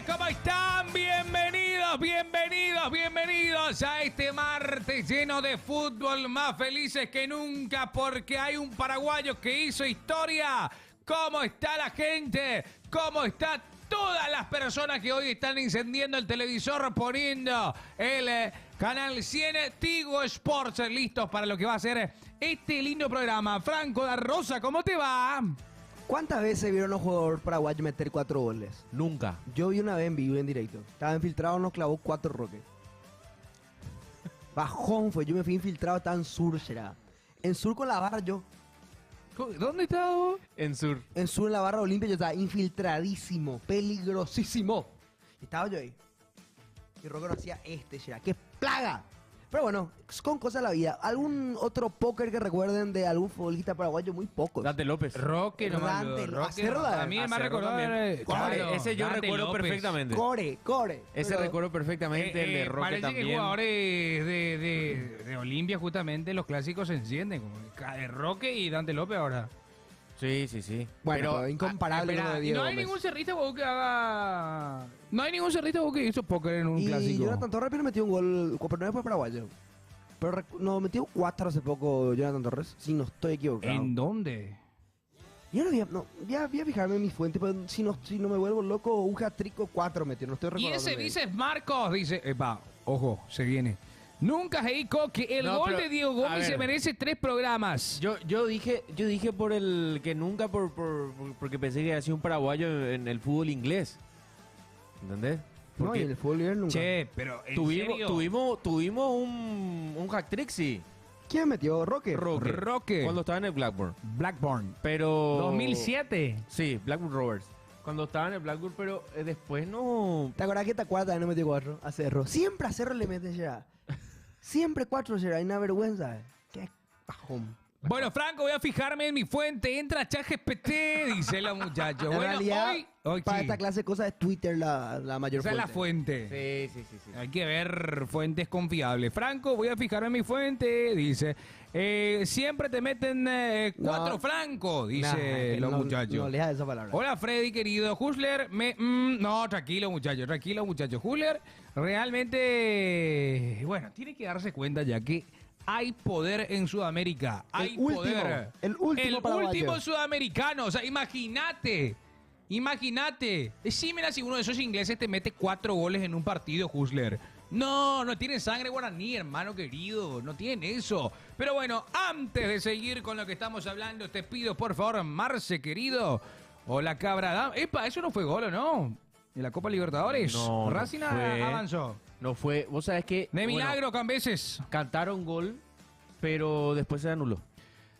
¿Cómo están? Bienvenidos a este martes lleno de fútbol, más felices que nunca porque hay un paraguayo que hizo historia. ¿Cómo está la gente? ¿Cómo está todas las personas que hoy están encendiendo el televisor, poniendo el canal 100 Tigo Sports, listos para lo que va a ser este lindo programa? Franco da Rosa, ¿cómo te va? ¿Cuántas veces vieron a un jugador paraguayo meter 4 goles? Nunca. Yo vi una vez en vivo, en directo. Estaba infiltrado, nos clavó 4 roques. Bajón fue, yo me fui infiltrado, estaba en Sur, será. En Sur con la barra yo. ¿Dónde estás vos? En Sur. En Sur en la barra Olimpia yo estaba infiltradísimo, peligrosísimo. Y estaba yo ahí. Y Roque no hacía será. ¡Qué plaga! Pero bueno, con cosas de la vida. ¿Algún otro póker que recuerden de algún futbolista paraguayo? Muy poco. Dante López. Roque nomás. A mí me recordó. Claro, ese yo Dante recuerdo López. perfectamente. Core. Ese Pero recuerdo perfectamente, el de Roque Parece también. que jugadores de Olimpia, justamente, los clásicos se encienden. Como Roque y Dante López ahora. Sí. Bueno, pero incomparable con lo de Diego no hay Gómez. ningún cerrista vos que haga. No hay ningún cerrista vos que hizo póker en un Y clásico. Jonathan Torres pero metió un gol, pero no fue paraguayo. Pero no, metió 4 hace poco Jonathan Torres, si no estoy equivocado. ¿En dónde? Yo no voy a fijarme en mi fuente, pero si no me vuelvo loco, un hat-trick o 4 metió, no estoy Y recordando. ese bien. dice Marcos, dice, ojo, se viene. Nunca Heico que el No, gol pero, de Diego a Gómez ver. se merece 3 programas. Yo dije por el que nunca porque pensé que había sido un paraguayo en el fútbol inglés. ¿Entendés? No, Porque y en el fútbol libre nunca. Che, pero ¿en serio? tuvimos un hat-trick, sí. ¿Quién metió? ¿Roque? Roque. Cuando estaba en el Blackburn. Blackburn. Pero 2007. Sí, Blackburn Rovers. Cuando estaba en el Blackburn, pero después no. ¿Te acordás que Tacuarta no metió 4 a Cerro? Siempre a Cerro le mete ya. Siempre 4 será, hay una vergüenza. Qué bajón. Bueno, Franco, voy a fijarme en mi fuente. Entra ChatGPT, dice la muchacha. En Bueno, realidad, hoy para sí. esta clase de cosas es Twitter la mayor Esa es fuente. la fuente. Sí. Hay que ver fuentes confiables. Franco, voy a fijarme en mi fuente. Dice, siempre te meten 4 No. francos, dice los muchachos. No leas esa palabra. Hola Freddy, querido. Husler, no, tranquilo muchacho. Husler, realmente, bueno, tiene que darse cuenta ya que hay poder en Sudamérica. Hay poder. El último paraguayo. último sudamericano. O sea, imagínate. Decime si uno de esos ingleses te mete 4 goles en un partido, Husler. No tienen sangre guaraní, hermano querido. No tienen eso. Pero bueno, antes de seguir con lo que estamos hablando, te pido, por favor, Marce, querido. Hola, cabra. Epa, eso no fue gol, ¿o no? En la Copa Libertadores. No Racing fue. avanzó. No fue. Vos sabés que. De milagro, Cambeses. Cantaron gol, pero después se anuló.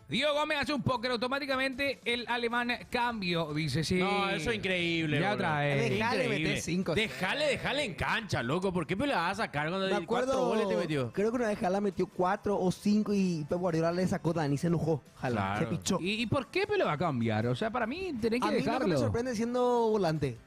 Diego Gómez hace un póker automáticamente. El alemán cambio, dice sí. No, eso es increíble. Ya boludo. otra vez. Dejale Increíble. meter 5. Dejale en cancha, loco. ¿Por qué me la vas a sacar cuando Me de 4 acuerdo, goles te metió? creo que una vez Jala metió 4 o 5 y Pep Guardiola le sacó Dani, se enojó. Jala, Claro. se pichó. ¿Y por qué me lo va a cambiar? O sea, para mí tenés que A mí lo que dejarlo. me sorprende siendo volante,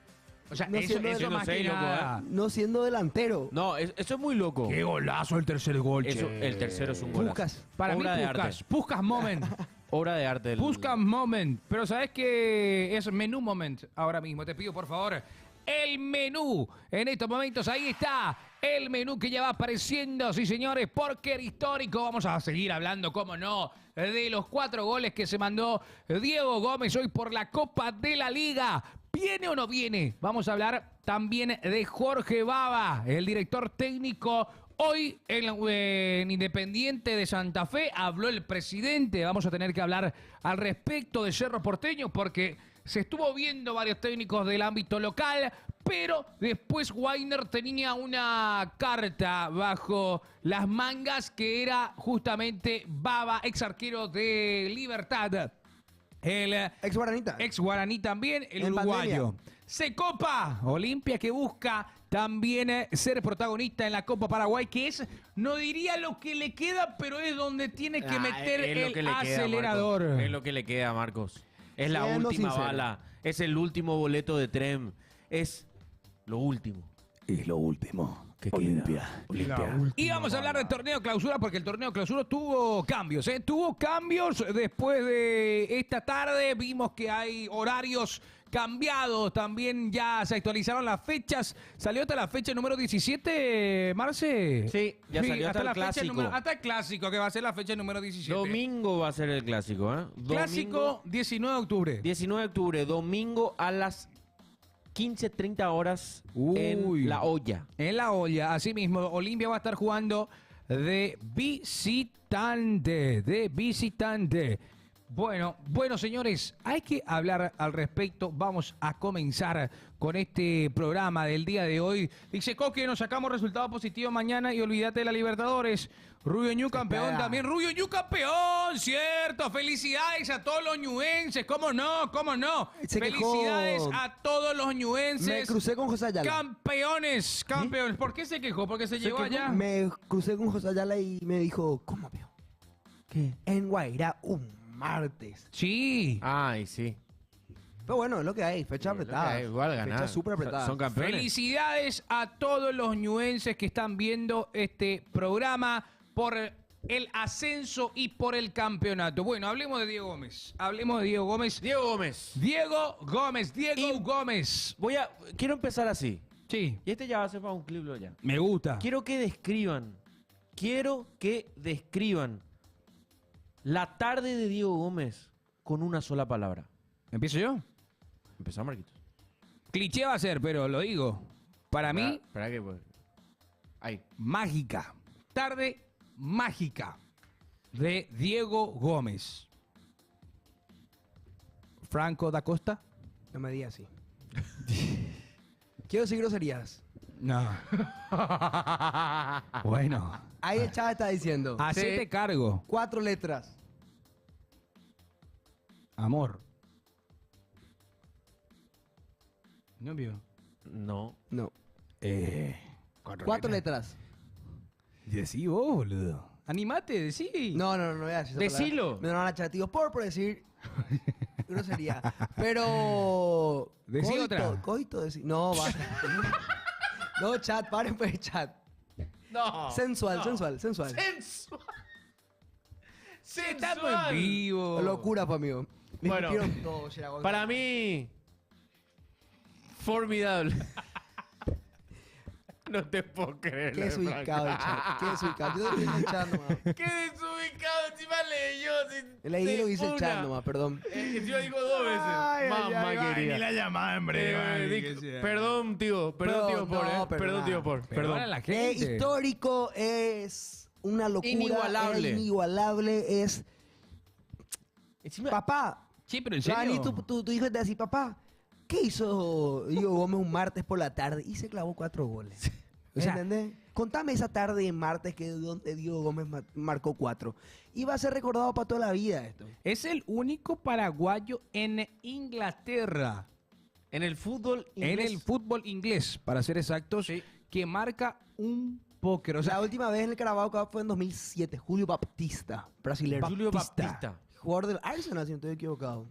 O sea, no eso siendo es siendo más que seis, loco, nada. no siendo delantero. No, eso es muy loco. Qué golazo el tercer gol, Eso, che. el tercero es un golazo. Pucas. Para Obra mí, de arte. Puskas moment. Obra de arte. Puskas moment. Pero ¿sabes qué? Es menú moment ahora mismo. Te pido, por favor, el menú. En estos momentos, ahí está. El menú que ya va apareciendo. Sí, señores. Póker histórico. Vamos a seguir hablando, cómo no, de los 4 goles que se mandó Diego Gómez hoy por la Copa de la Liga. ¿Viene o no viene? Vamos a hablar también de Jorge Baba, el director técnico. Hoy en Independiente de Santa Fe habló el presidente. Vamos a tener que hablar al respecto de Cerro Porteño porque se estuvo viendo varios técnicos del ámbito local, pero después Weiner tenía una carta bajo las mangas que era justamente Baba, ex arquero de Libertad. El Ex Guaranita. ex guaraní también, el En uruguayo. pandemia. Se copa Olimpia que busca también ser protagonista en la Copa Paraguay, que es, no diría lo que le queda, pero es donde tiene que meter es lo el que le queda, acelerador. Marcos. Es lo que le queda, Marcos. Es la Siendo última sincero. bala. Es el último boleto de tren. Es lo último. Y lo último. ¿Qué queda? Olimpia. Y vamos a hablar del torneo clausura porque el torneo clausura tuvo cambios, ¿eh? Tuvo cambios después de esta tarde. Vimos que hay horarios cambiados, también ya se actualizaron las fechas. ¿Salió hasta la fecha número 17, Marce? Sí, ya salió hasta el la fecha clásico. hasta el clásico, que va a ser la fecha número 17. Domingo va a ser el clásico, ¿eh? Clásico, Domingo, 19 de octubre. 19 de octubre, domingo a las 15:30 horas Uy. en La Olla. En La Olla, así mismo, Olimpia va a estar jugando de visitante. Bueno, señores, hay que hablar al respecto. Vamos a comenzar con este programa del día de hoy. Dice Coque, nos sacamos resultado positivo mañana y olvídate de la Libertadores. Rubio Ñu campeón espera. también. Rubio Ñu campeón, cierto. Felicidades a todos los ñuenses. ¿Cómo no? Se quejó. Felicidades a todos los Me ñuenses. crucé con José Ayala. Campeones. ¿Por qué se quejó? Porque se llegó allá. Me crucé con José Ayala y me dijo, ¿cómo veo? ¿Qué? En Guairá un martes. Sí. Ay, sí. Pero bueno, es lo que hay, fecha Es lo que apretada. hay, igual ganar. Fecha súper apretada. Son campeones. Felicidades a todos los ñuenses que están viendo este programa por el ascenso y por el campeonato. Bueno, hablemos de Diego Gómez. Diego Gómez. Diego Gómez. Quiero empezar así. Sí, Y este ya va a ser para un clip ya. me gusta. Quiero que describan la tarde de Diego Gómez con una sola palabra. ¿Empiezo yo? Empezó Marquitos. Cliché va a ser, pero lo digo. Para mí, Espera que pues. Ahí. mágica. Tarde mágica de Diego Gómez. Franco da Costa. No me digas así. Quiero decir groserías. No. Bueno. Ahí el chat está diciendo. Hacete cargo. 4 letras. Amor. ¿No vio? No. No. 4 4 letras. Decí vos, boludo. Animate, decí. No voy a decir esa Decilo. palabra. Me van a echar tío por decir grosería. Pero. Decí otra. Coito, decir. No, va. No, chat, paren pues, chat. No. Sensual. Sensual. Estamos en vivo. Locura, pues, amigo. Me Bueno, escupieron todo, Shiragoy. Para mí, formidable. No te puedo creer. Qué desubicado el chat. Qué desubicado. Yo estoy en el chat nomás. Qué desubicado. Encima leí yo. Leí lo que dice el chat nomás, perdón. Encima dijo 2 veces. Mamá querida. la llamada, Perdón, tío. Perdón, tío, por. no, Perdón, tío, por. Perdón a Perdón. la Qué gente. histórico es una locura. Inigualable. Es inigualable. Es. Encima, Papá. Sí, pero en Va a serio. venir tu hijo y te va a decir, papá, ¿qué hizo Diego Gómez un martes por la tarde? Y se clavó 4 goles. O sea, ¿Entendés? Contame esa tarde de martes que donde Diego Gómez marcó 4. Y va a ser recordado para toda la vida esto. es el único paraguayo en Inglaterra. en el fútbol En inglés. el fútbol inglés, para ser exactos, Sí. que marca un póker. O sea, La última vez en el Carabao Cup fue en 2007. Julio Baptista, brasileño. Julio Baptista. Jugador del Arsenal, si no estoy equivocado.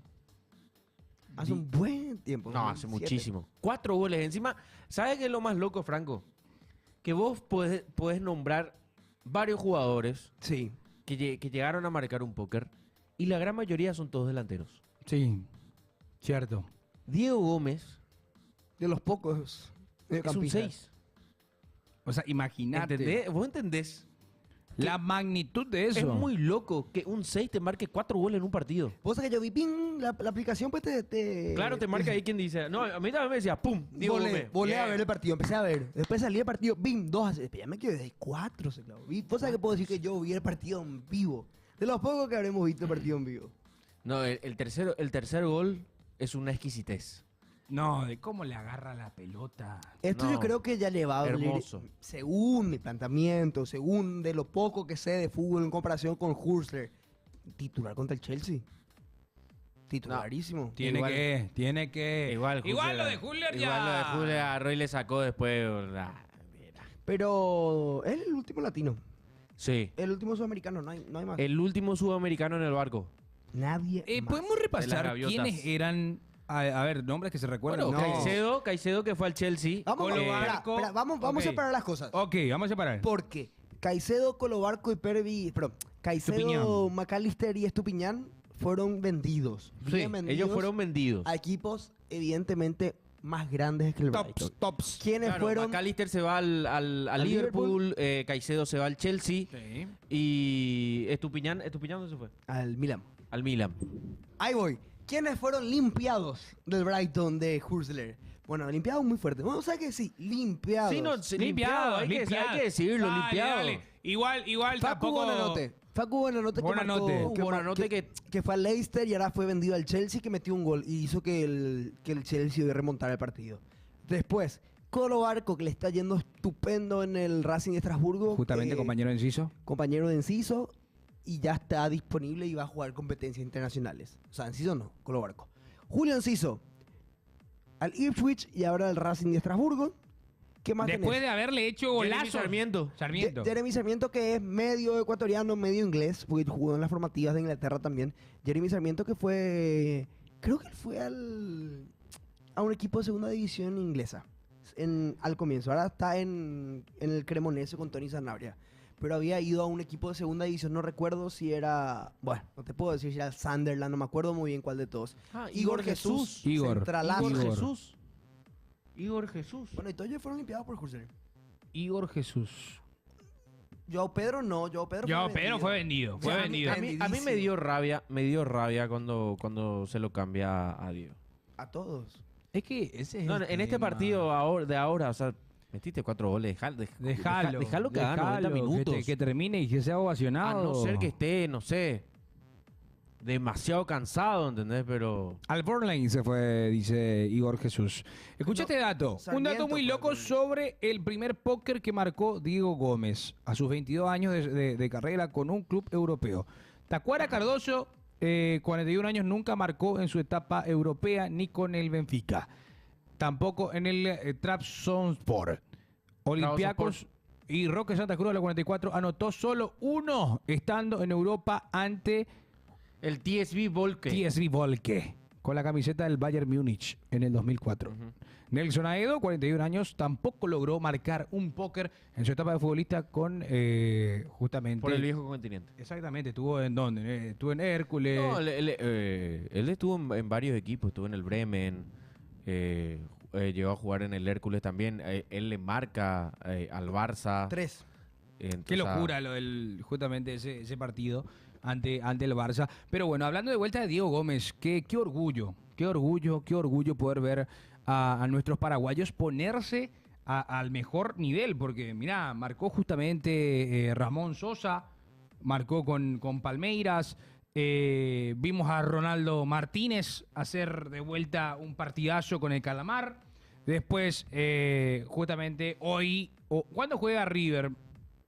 Hace un buen tiempo. No, hace 2007. muchísimo. 4 goles. Encima, ¿sabes qué es lo más loco, Franco? Que vos podés nombrar varios jugadores Sí. que llegaron a marcar un póker y la gran mayoría son todos delanteros. sí, cierto. Diego Gómez De los pocos es un mediocampistas. 6. O sea, imagínate ¿Vos entendés? la magnitud de eso. Es muy loco que un 6 te marque 4 goles en un partido. Vos sabés que yo vi, ping, la aplicación pues te Claro, te marca ahí quien dice. No, a mí también me decía, ¡pum! Diego Gómez. Volé a Bien. ver el partido, empecé a ver. Después salí el partido, bim, 2-0. Después ya me quedé de 4, se clavó. Vos sabés que puedo decir que yo vi el partido en vivo. De los pocos que habremos visto el partido en vivo. No, el tercer gol es una exquisitez. No, de cómo le agarra la pelota. Esto No, yo creo que ya le va a doler, hermoso. según mi planteamiento, según de lo poco que sé de fútbol en comparación con Hurster, titular contra el Chelsea. Titularísimo. Tiene Igual- que. Igual lo de Juller ya. Igual lo de Juller a Roy le sacó después. Mira. Pero es el último latino. Sí. El último sudamericano, no hay más. El último sudamericano en el barco. Nadie más. ¿Podemos De las repasar gaviotas. quiénes eran? A ver, nombres que se recuerdan. Bueno, No. Caicedo que fue al Chelsea. Vamos, Colo espera, Barco. espera, vamos Ok. a separar las cosas. Ok, vamos a separar. Porque Caicedo, Colobarco y Caicedo, Estupiñán. McAllister y Estupiñán fueron vendidos. Sí, Bien vendidos ellos fueron vendidos. a equipos evidentemente más grandes que el Brighton. Tops. ¿Quiénes Claro, fueron? McAllister se va al Liverpool, Caicedo se va al Chelsea Sí. y Estupiñán ¿dónde se fue? Al Milan. Al Milan. Ahí voy. ¿Quiénes fueron limpiados del Brighton de Hursler? Bueno, limpiados muy fuerte. Vamos a que sí, limpiados. Sí, no, limpiado, hay que decirlo, Dale, limpiado. dale. Igual Facu tampoco... Buonanotte. Facu Buonanotte Buonanotte. Buonanotte que fue al Leicester y ahora fue vendido al Chelsea, que metió un gol y hizo que el Chelsea de remontar el partido. Después, Colo Barco, que le está yendo estupendo en el Racing de Estrasburgo. Justamente, compañero de Enciso. Compañero de Enciso, y ya está disponible y va a jugar competencias internacionales. O sea, Enciso no, Colo Barco. Julio Enciso, al Ipswich y ahora al Racing de Estrasburgo. ¿Qué más Después tenés? de haberle hecho Jeremy golazo. Sarmiento. Sarmiento. Jeremy Sarmiento, que es medio ecuatoriano, medio inglés, porque jugó en las formativas de Inglaterra también. Jeremy Sarmiento, que fue... Creo que él fue a un equipo de segunda división inglesa al comienzo. Ahora está en el Cremonese con Tony Sanabria. Pero había ido a un equipo de segunda división, no recuerdo si era... Bueno, no te puedo decir si era el Sunderland, no me acuerdo muy bien cuál de todos. Igor Jesús. Centralazo. Igor Jesús. Bueno, y todos ellos fueron limpiados por Husserl. Igor Jesús. Joao Pedro no, Joao Pedro Fue vendido. Fue A vendido. mí me dio rabia cuando se lo cambia a Dios. A todos. Es que ese es No, el en este tema. partido ahora, o sea, metiste 4 goles, dejalo que haga 90 minutos. Que termine y que sea A ovacionado. no ser que esté, no sé, demasiado cansado, ¿entendés? Pero... Al Burnley se fue, dice Igor Jesús. Escucha este dato. Un Sarmiento dato muy fue loco al Burnley. sobre el primer póker que marcó Diego Gómez a sus 22 años de carrera con un club europeo. Tacuara Cardoso, 41 años, nunca marcó en su etapa europea ni con el Benfica. Tampoco en el Trabzonspor. Olympiacos y Roque Santa Cruz a los 44 anotó solo uno estando en Europa ante El TSV Volke. TSV Volke, con la camiseta del Bayern Múnich en el 2004. Nelson Aedo, 41 años, tampoco logró marcar un póker en su etapa de futbolista con justamente... Por el viejo continente. Exactamente, estuvo en dónde, estuvo en Hércules. No, él estuvo en varios equipos, estuvo en el Bremen, llegó a jugar en el Hércules también. Él le marca al Barça. 3. Qué locura lo del justamente ese partido ante el Barça. Pero bueno, hablando de vuelta de Diego Gómez, qué orgullo poder ver a nuestros paraguayos ponerse al mejor nivel, porque mirá, marcó justamente Ramón Sosa, marcó con Palmeiras, vimos a Ronaldo Martínez hacer de vuelta un partidazo con el Calamar. Después, justamente hoy, ¿cuándo juega River?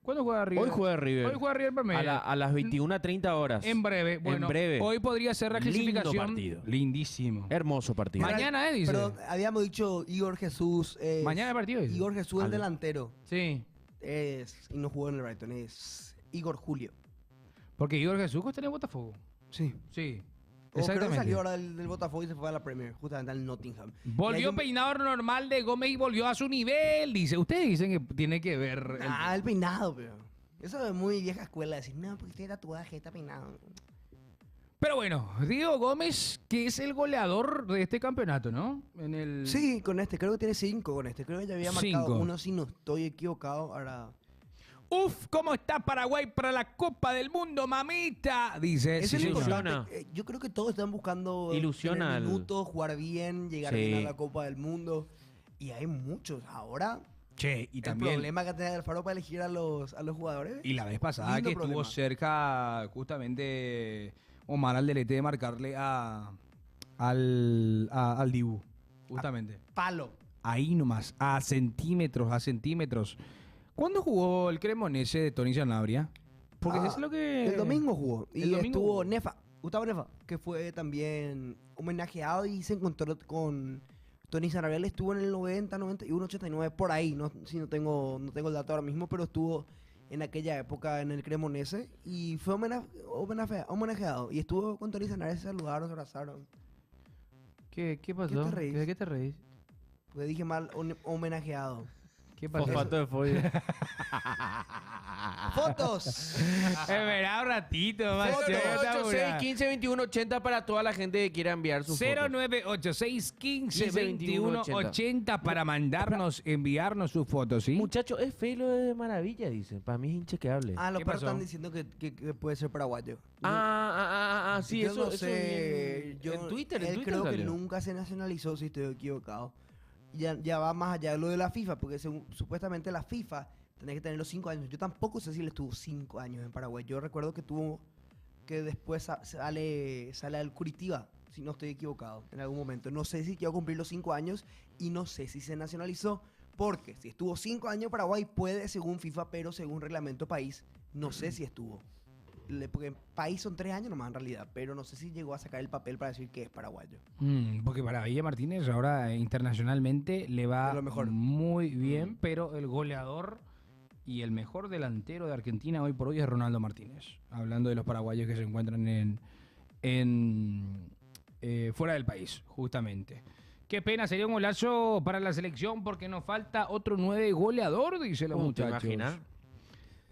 ¿Cuándo juega River? Hoy juega River. Hoy juega River Palmeiras. A las 21:30 horas. En breve. Bueno, En breve. hoy podría ser la Lindo clasificación. partido. Lindísimo. Hermoso partido. Mañana, dice. Pero habíamos dicho Igor Jesús. Mañana el partido, dice. Igor Jesús, el delantero. Sí. Y no jugó en el Brighton. Es Igor Julio. Porque Igor Jesús está en el Botafogo. Sí. Sí. O creo que Exactamente. salió ahora del Botafogo y se fue a la Premier, justamente al Nottingham. Y Volvió hay un- peinado normal de Gómez y volvió a su nivel, dice. Ustedes dicen que tiene que ver... El peinado, pero. Eso es muy vieja escuela, decir, no, porque tiene tatuaje, está peinado. Pero bueno, Diego Gómez, que es el goleador de este campeonato, ¿no? En el... Sí, con este, creo que tiene 5 con este. Creo que ya había marcado 5. uno, si no estoy equivocado. Ahora. Uf, ¿cómo está Paraguay para la Copa del Mundo, mamita? Dice. Eso sí, es lo señor. importante. Yo creo que todos están buscando Ilusiona tener al- minutos, jugar bien, llegar Sí. bien a la Copa del Mundo. Y hay muchos. Ahora, Che, y el también... problema que tiene Alfaro para elegir a los jugadores. Y la vez pasada Lindo que estuvo problema. cerca justamente Omar Alderete de marcarle al Dibu. Justamente. Palo. Ahí nomás, a centímetros. ¿Cuándo jugó el Cremonese de Tony Sanabria? Porque Ah, es lo que... El domingo jugó. Y El domingo estuvo jugó. Nefa, Gustavo Nefa, que fue también homenajeado y se encontró con Tony Sanabria. Él estuvo en el 90, 91, 89, por ahí. No tengo el dato ahora mismo, pero estuvo en aquella época en el Cremonese y fue homenajeado. Y estuvo con Tony Sanabria, se saludaron, se abrazaron. ¿Qué pasó? ¿Qué te reís? ¿De qué te reís? Porque dije mal, homenajeado. ¿Qué pasó? Fosfato de folla. Fotos. Espera un ratito, macho. 086 15 21 80 para toda la gente que quiera enviar sus fotos. 0986 15 21 80 para mandarnos, enviarnos sus fotos, ¿sí? Muchacho, es feo lo de maravilla, dicen. Para mí es inchequeable. Ah, los ¿Qué perros pasó? están diciendo que puede ser paraguayo. Sí, Yo eso, no sé. en Yo, Twitter, él Twitter creo que salió. nunca se nacionalizó, si estoy equivocado. Ya va más allá de lo de la FIFA, porque supuestamente la FIFA tenía que tener los 5 años. Yo tampoco sé si él estuvo 5 años en Paraguay. Yo recuerdo que después sale al Curitiba, si no estoy equivocado, en algún momento. No sé si llegó a cumplir los 5 años y no sé si se nacionalizó, porque si estuvo 5 años en Paraguay puede según FIFA, pero según reglamento país, no sé si estuvo. Porque en país son 3 años nomás en realidad, pero no sé si llegó a sacar el papel para decir que es paraguayo. Porque para Villa Martínez ahora internacionalmente le va De lo mejor. muy bien, pero el goleador y el mejor delantero de Argentina hoy por hoy es Ronaldo Martínez. Hablando de los paraguayos que se encuentran fuera del país, justamente. Qué pena, sería un golazo para la selección porque nos falta otro 9 goleador, dice los ¿Te muchachos. imaginas?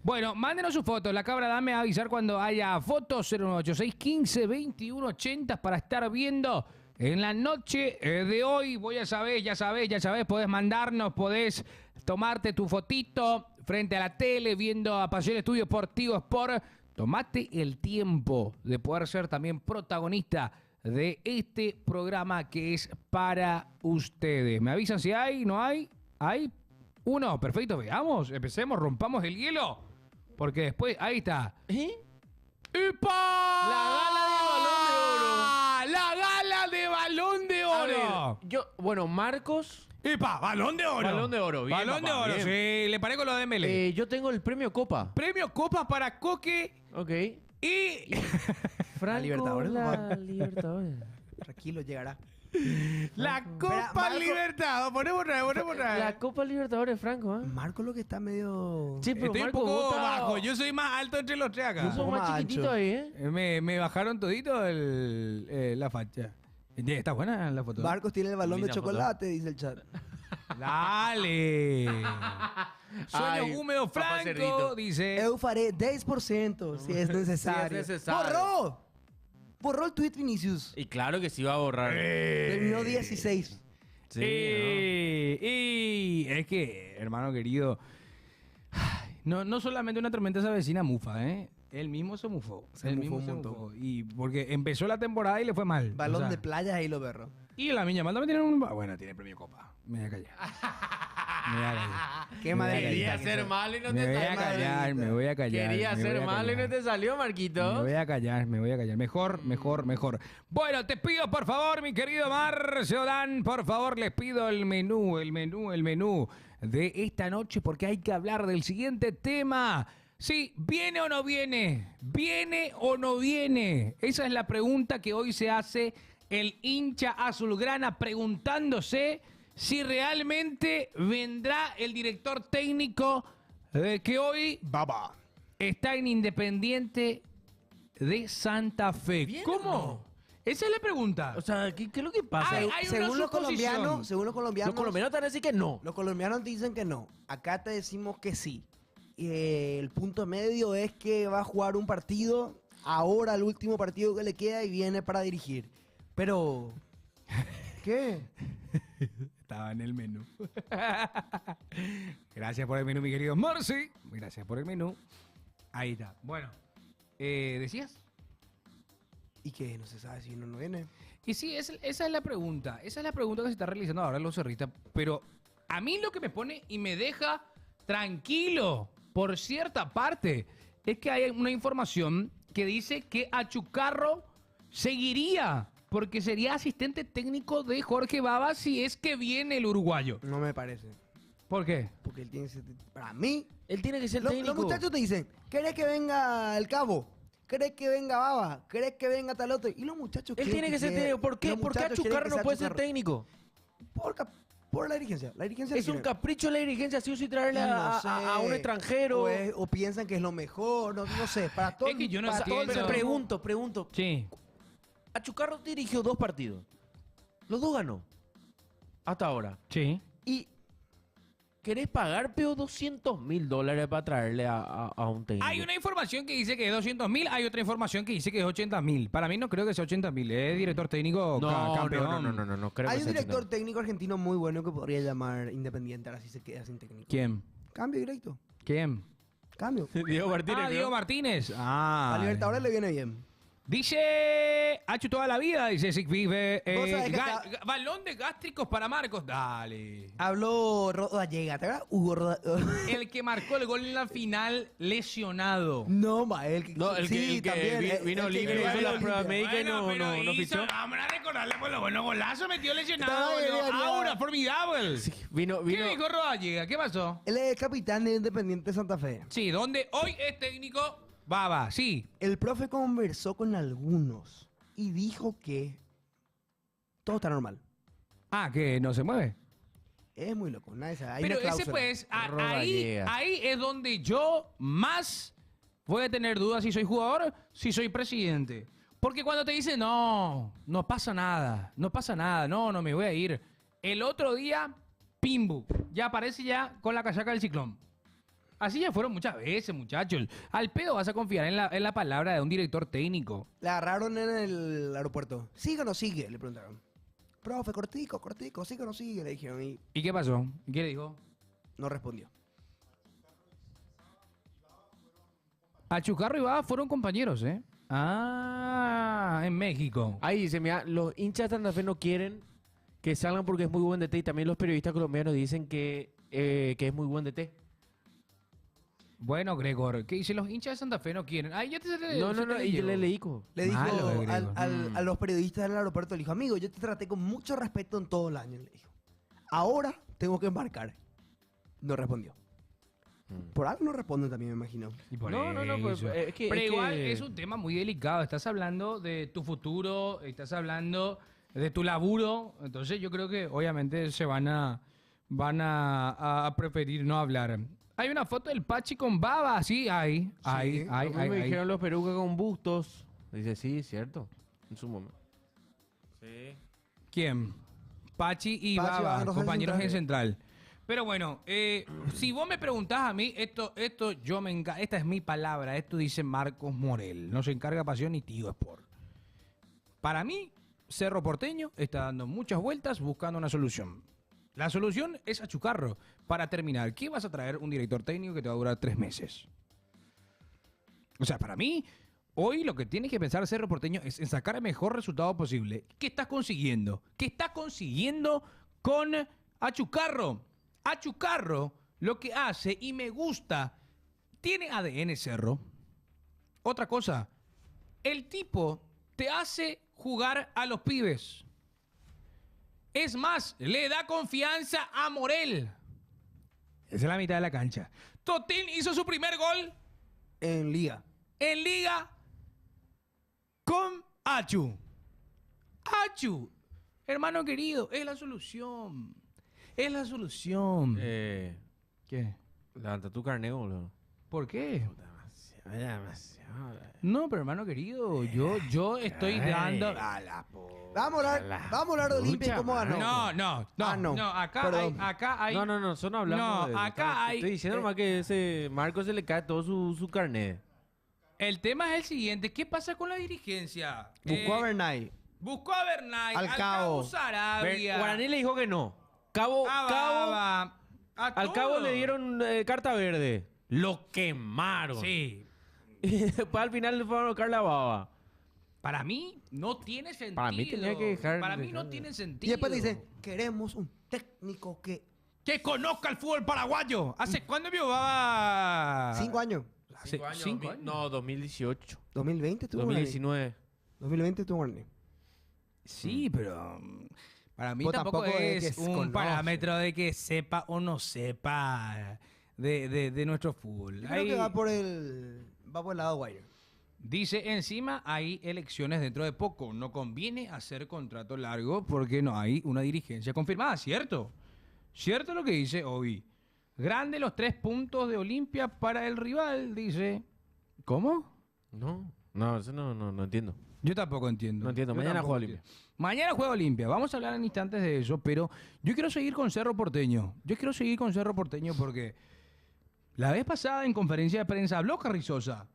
Bueno, mándenos sus fotos. La cabra dame a avisar cuando haya fotos. 086 15 21 80 para estar viendo en la noche de hoy. Ya sabés, podés mandarnos, podés tomarte tu fotito frente a la tele viendo a Pasión Estudio Deportivo Sport. Tomate el tiempo de poder ser también protagonista de este programa que es para ustedes. ¿Me avisan si hay? ¿No hay? ¿Hay? Uno, perfecto, veamos, empecemos, rompamos el hielo. Porque después, ahí está. ¿Eh? ¡Epa! La gala de Balón de Oro. ¡La gala de Balón de Oro! Bueno, Marcos. ¡Epa! ¡Balón de Oro! Balón de Oro, bien, ¡Balón de papá, Oro! bien. Sí, le paré con lo de ML. Yo tengo el premio Copa. Premio Copa para Coque Ok. y... Franco, Libertadores, la papá. Libertadores. Tranquilo, llegará. la Copa Marco- Libertadores. Ponemos otra vez. La Copa Libertadores, Franco, ¿eh? Marco lo que está medio... Sí, pero Estoy un Marco, poco vos estás- bajo. Yo soy más alto entre los tres acá. Vos sos poco más más chiquitito ancho. ahí, ¿eh? Me bajaron todito la facha. Está buena la foto. Marcos tiene el balón de Linda foto. chocolate, dice el chat. Dale. Sueño Ay, húmedo papá Franco, cerdito. dice. Eu faré 10% si es necesario. necesario. ¡Borró el tweet, Vinicius! Y claro que sí va a borrar. Terminó 16. Sí, Y es que, hermano querido, no solamente una tormenta se avecina mufa, ¿eh? Él mismo se mufó. Se Él mufó mismo un se montón. mufó. Y porque empezó la temporada y le fue mal. Balón O sea, de playa, ahí lo berro. Y la Miña Mal también tiene un... Bueno, tiene premio Copa. Me voy a callar. Me voy a callar. Qué madre. Quería ser malo y no Me te voy a salió. callar, me voy a callar. Quería me voy ser a malo y no callar. te salió, Me Marquito. voy a callar, me voy a callar. Mejor. Bueno, te pido, por favor, mi querido Marcio Dan, por favor, les pido el menú de esta noche, porque hay que hablar del siguiente tema. Sí, ¿viene o no viene? ¿Viene o no viene? Esa es la pregunta que hoy se hace el hincha azulgrana, preguntándose si realmente vendrá el director técnico que hoy Baba. está en Independiente de Santa Fe. ¿Viene ¿Cómo? o no? Esa es la pregunta. O sea, ¿qué es lo que pasa? Ay, hay una Según los suposición. colombianos, Los colombianos te van a decir que no. los colombianos dicen que no. Acá te decimos que sí. El punto medio es que va a jugar un partido, ahora el último partido que le queda y viene para dirigir. Pero... ¿Qué? Estaba en el menú. Gracias por el menú, mi querido Marci. Gracias por el menú. Ahí está. Bueno, ¿decías? ¿Y qué? No se sabe si viene o no viene. Y sí, esa es la pregunta. Esa es la pregunta que se está realizando ahora en los cerristas. Pero a mí lo que me pone y me deja tranquilo, por cierta parte, es que hay una información que dice que Achucarro seguiría, porque sería asistente técnico de Jorge Baba si es que viene el uruguayo. No me parece. ¿Por qué? Porque él tiene que ser... Para mí... Él tiene que ser Los técnico. muchachos te dicen, ¿querés que venga el Cabo? ¿Querés que venga Baba? ¿Querés que venga tal otro? Y los muchachos Él quieren tiene que ser técnico. ¿Por qué? los ¿Por qué muchachos quieren Achucarro que no sea puede ser Achucarro. técnico? Por la dirigencia. La dirigencia Es le un quiere. capricho de la dirigencia, sí o sí traerle Y no a un sé. extranjero. O piensan que es lo mejor, no sé. Para todo, Es que yo no para sé. todo el Pero Entiendo. pregunto. Sí. Achucarro dirigió 2 partidos. Los 2 ganó. Hasta ahora. Sí. Y ¿Querés pagar, pero $200.000 para traerle a un técnico? Hay una información que dice que es 200.000, hay otra información que dice que es 80.000. Para mí no creo que sea 80.000, es director técnico campeón. No creo Hay que un sea director técnico argentino muy bueno que podría llamar Independiente, ahora sí se queda sin técnico. ¿Quién? Cambio directo. ¿Quién? Cambio. Diego Martínez. Ah, ¿no? Diego Martínez. Ah. A Libertadores le viene bien. Dice Hachu toda la vida, dice Sigvive. Vos sabés que Balón de gástricos para Marcos. Dale. Habló Rodallega, ¿te acuerdas? Hugo Rodallega. El que marcó el gol en la final lesionado. No, ma, el que, No, el que también, vino el que libre, vino hizo la limpia. prueba médica y no fichó. Vamos a recordarle por lo bueno golazo, metió lesionado. Estaba boludo. bien, Aura, formidable. Sí, vino. ¿Qué dijo Rodallega? ¿Qué pasó? Él es el capitán de Independiente Santa Fe. Sí, donde hoy es técnico Baba, sí. El profe conversó con algunos y dijo que todo está normal. Ah, que no se mueve. Es muy loco, nadie sabe. Hay Pero una ese cláusula. pues, Rodallega. ahí es donde yo más voy a tener dudas si soy jugador, si soy presidente. Porque cuando te dicen, no pasa nada, no me voy a ir. El otro día, pimbu, ya aparece ya con la casaca del Ciclón. Así ya fueron muchas veces, muchachos. Al pedo vas a confiar en la palabra de un director técnico. Le agarraron en el aeropuerto. ¿Sigue o no sigue? Le preguntaron. Profe, cortico, ¿sigue o no sigue? Le dijeron y ¿Y qué pasó? ¿Y qué le dijo? no respondió. Achucarro y Baba fueron compañeros, ¿eh? Ah, en México. Ahí dice, mira, los hinchas de Santa Fe no quieren que salgan porque es muy buen DT y también los periodistas colombianos dicen que es muy buen DT. Bueno, Gregor, ¿qué dice? Los hinchas de Santa Fe no quieren. Ay, ya te No, y yo le leí. Le dijo Malo, Grego. a los periodistas del aeropuerto, le dijo, amigo, yo te traté con mucho respeto en todo el año, le dijo. Ahora tengo que embarcar. No respondió. Por algo no responde también, me imagino. Y por No, pues, eso. es que... Pero igual es un tema muy delicado. Estás hablando de tu futuro, estás hablando de tu laburo. Entonces yo creo que obviamente se van a preferir no hablar. Hay una foto del Pachi con Baba, sí, hay. me dijeron los perucas con bustos. Dice, sí, cierto. En su momento. Sí. ¿Quién? Pachi y Pachi, Baba, Baba, compañeros en Central. Central. Pero bueno, si vos me preguntás a mí, esta es mi palabra, esto dice Marcos Morel, no se encarga Pasión ni Tío Sport. Para mí, Cerro Porteño está dando muchas vueltas buscando una solución. La solución es Achucarro. Para terminar, ¿qué vas a traer un director técnico que te va a durar 3 meses? O sea, para mí, hoy lo que tiene que pensar Cerro Porteño es en sacar el mejor resultado posible. ¿Qué estás consiguiendo? ¿Qué estás consiguiendo con Achucarro? Achucarro lo que hace, y me gusta, tiene ADN Cerro. Otra cosa, el tipo te hace jugar a los pibes. Es más, le da confianza a Morel. Esa es la mitad de la cancha. Totín hizo su primer gol En Liga. en Liga con Achu. Achu, hermano querido, es la solución. Es la solución. ¿Qué? Levanta tu carnet, boludo. ¿Por qué? Demasiado. No, pero hermano querido, yo estoy dando... Vamos a hablar de Olimpia y cómo ganó. No, acá Perdón. hay... No, son hablando No, acá hay- Estoy diciendo nomás que ese Marco se le cae todo su carnet. El tema es el siguiente, ¿qué pasa con la dirigencia? Buscó a Bernay. Buscó a Bernay, Al al Cabo. Cabo Sarabia, Guaraní le dijo que no. Cabo, a Cabo, Baba, a al Cabo todos. le dieron carta verde. Lo quemaron. Sí. Y después al final le fueron a buscar la baba. Para mí no tiene sentido. Para mí tenía que dejar- Para mí no dejar- tiene Y sentido. después dice, queremos un técnico que... que conozca el fútbol paraguayo. ¿Hace cuándo vio Baba? 5 años. Hace 5 años. No, 2018. 2020 tuvo Guaraní. 2019. 2020 tuvo Guaraní. Sí, pero para mí Vos tampoco tampoco es es que un conoce. parámetro de que sepa o no sepa de nuestro fútbol. Creo Hay- que va por el lado Guairo. Dice, encima hay elecciones dentro de poco. No conviene hacer contrato largo porque no hay una dirigencia confirmada, ¿cierto? ¿Cierto lo que dice Obi? Grande los 3 puntos de Olimpia para el rival, dice. ¿Cómo? No, eso no entiendo. Yo tampoco entiendo. No entiendo. Yo Mañana tampoco juega entiendo. Mañana juega Olimpia. Vamos a hablar en instantes de eso, pero yo quiero seguir con Cerro Porteño. Porque la vez pasada en conferencia de prensa habló Carrizosa.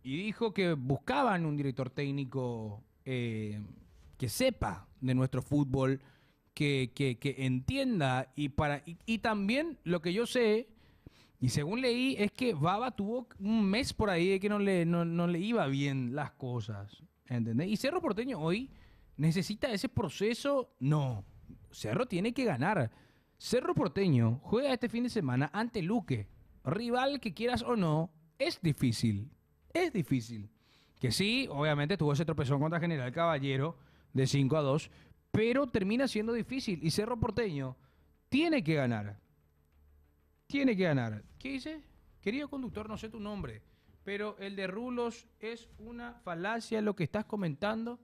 Y dijo que buscaban un director técnico que sepa de nuestro fútbol, que entienda. Y también lo que yo sé, y según leí, es que Baba tuvo un mes por ahí de que no le iba bien las cosas. ¿Entendés? Y Cerro Porteño hoy necesita ese proceso. No, Cerro tiene que ganar. Cerro Porteño juega este fin de semana ante Luque. Rival que quieras o no, es difícil. Es difícil. Que sí, obviamente tuvo ese tropezón contra General Caballero de 5-2, pero termina siendo difícil. Y Cerro Porteño tiene que ganar. Tiene que ganar. ¿Qué dice? Querido conductor, no sé tu nombre, pero el de Rulos es una falacia lo que estás comentando.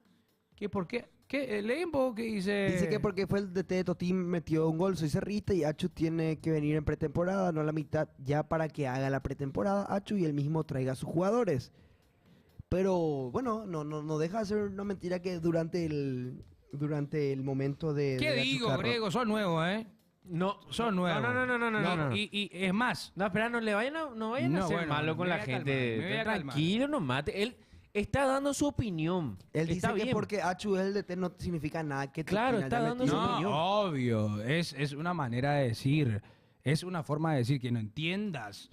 ¿Qué? ¿Por qué? ¿Qué? Lee un poco que dice... Dice que porque fue el DT de Totín, metió un gol, soy cerrista y Achu tiene que venir en pretemporada, no a la mitad, ya para que haga la pretemporada Achu y él mismo traiga a sus jugadores. Pero bueno, no deja de ser una mentira que durante el momento de... ¿Qué de digo, Achucarro- Grego? Son nuevos, ¿eh? No, Son nuevos. No. Y es más, No, espera, no vayan a No, ser bueno, malo con me la voy a calmar, gente. me voy a calmar. Tranquilo, no mate. Él está dando su opinión. Él Está dice que bien. porque Achu es el DT no significa nada. Que Claro, Totín está haya dando metido- su opinión. obvio. Es una manera de decir. Es una forma de decir que no entiendas